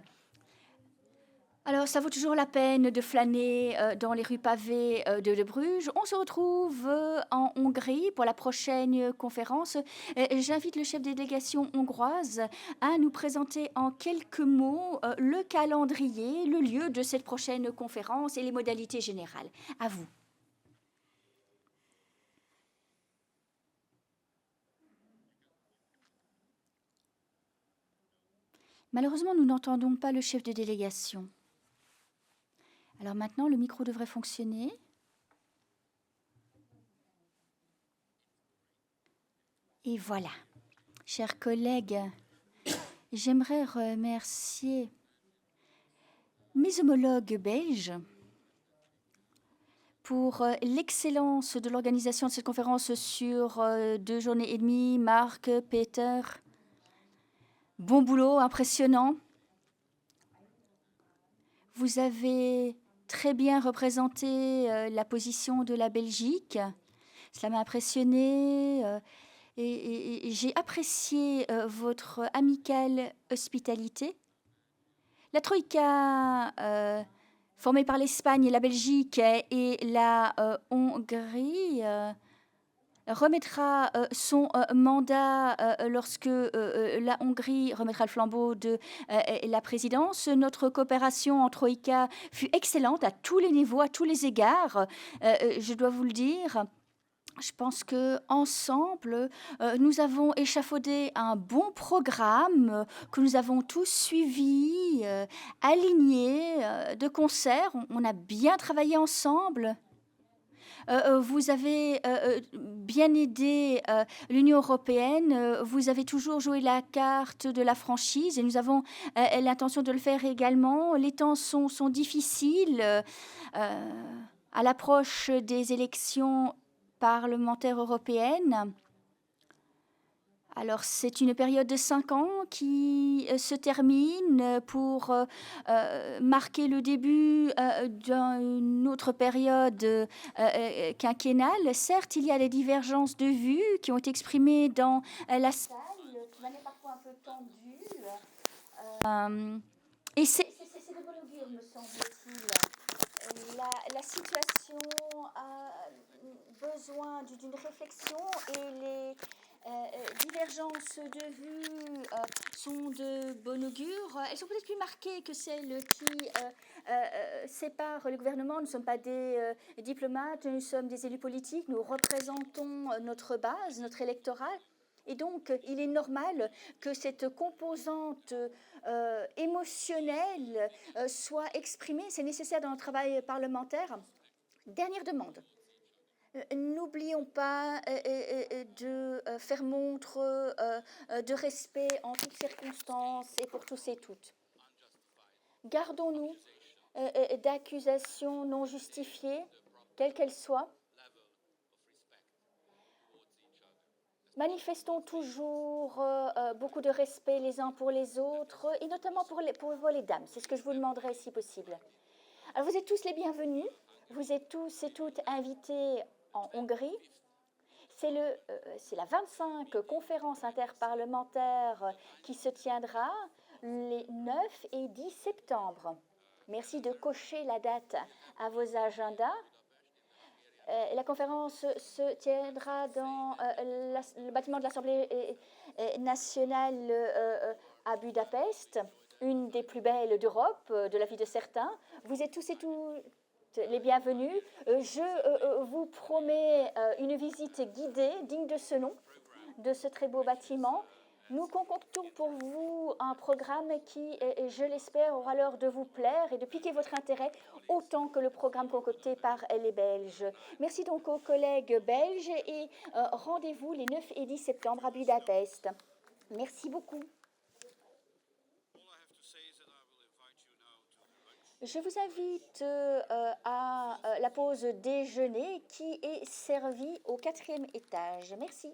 Alors, ça vaut toujours la peine de flâner dans les rues pavées de Bruges. On se retrouve en Hongrie pour la prochaine conférence. J'invite le chef de délégation hongroise à nous présenter en quelques mots le calendrier, le lieu de cette prochaine conférence et les modalités générales. À vous. Malheureusement, nous n'entendons pas le chef de délégation. Alors maintenant, le micro devrait fonctionner. Et voilà. Chers collègues, j'aimerais remercier mes homologues belges pour l'excellence de l'organisation de cette conférence sur 2 journées et demie. Marc, Peter, bon boulot, impressionnant. Vous avez très bien représenté la position de la Belgique. Cela m'a impressionné et j'ai apprécié votre amicale hospitalité. La Troïka, formée par l'Espagne, la Belgique et la Hongrie, remettra son mandat lorsque la Hongrie remettra le flambeau de la présidence. Notre coopération en Troïka fut excellente à tous les niveaux, à tous les égards, je dois vous le dire. Je pense qu'ensemble, nous avons échafaudé un bon programme que nous avons tous suivi, aligné de concert. On a bien travaillé ensemble. Vous avez bien aidé l'Union européenne. Vous avez toujours joué la carte de la franchise et nous avons l'intention de le faire également. Les temps sont difficiles à l'approche des élections parlementaires européennes. Alors, c'est une période de 5 ans qui se termine pour marquer le début d'une autre période quinquennale. Certes, il y a des divergences de vues qui ont été exprimées dans la salle, qui est parfois un peu tendue. Et c'est de bon augure, me semble-t-il. La situation a besoin d'une réflexion et les divergences de vues sont de bon augure. Elles sont peut-être plus marquées que celles qui séparent le gouvernement. Nous ne sommes pas des diplomates, nous sommes des élus politiques. Nous représentons notre base, notre électorat. Et donc, il est normal que cette composante émotionnelle soit exprimée. C'est nécessaire dans le travail parlementaire. Dernière demande. N'oublions pas de faire montre de respect en toutes circonstances et pour tous et toutes. Gardons-nous d'accusations non justifiées, quelles qu'elles soient. Manifestons toujours beaucoup de respect les uns pour les autres, et notamment pour les dames. C'est ce que je vous demanderai si possible. Alors, vous êtes tous les bienvenus. Vous êtes tous et toutes invités en Hongrie. C'est la 25 conférence interparlementaire qui se tiendra les 9 et 10 septembre. Merci de cocher la date à vos agendas. La conférence se tiendra dans le bâtiment de l'Assemblée nationale à Budapest, une des plus belles d'Europe, de l'avis de certains. Vous êtes tous et toutes les bienvenus. Je vous promets une visite guidée digne de ce nom, de ce très beau bâtiment. Nous concoctons pour vous un programme qui, je l'espère, aura l'heure de vous plaire et de piquer votre intérêt autant que le programme concocté par les Belges. Merci donc aux collègues belges et rendez-vous les 9 et 10 septembre à Budapest. Merci beaucoup. Je vous invite à la pause déjeuner qui est servie au 4e étage. Merci.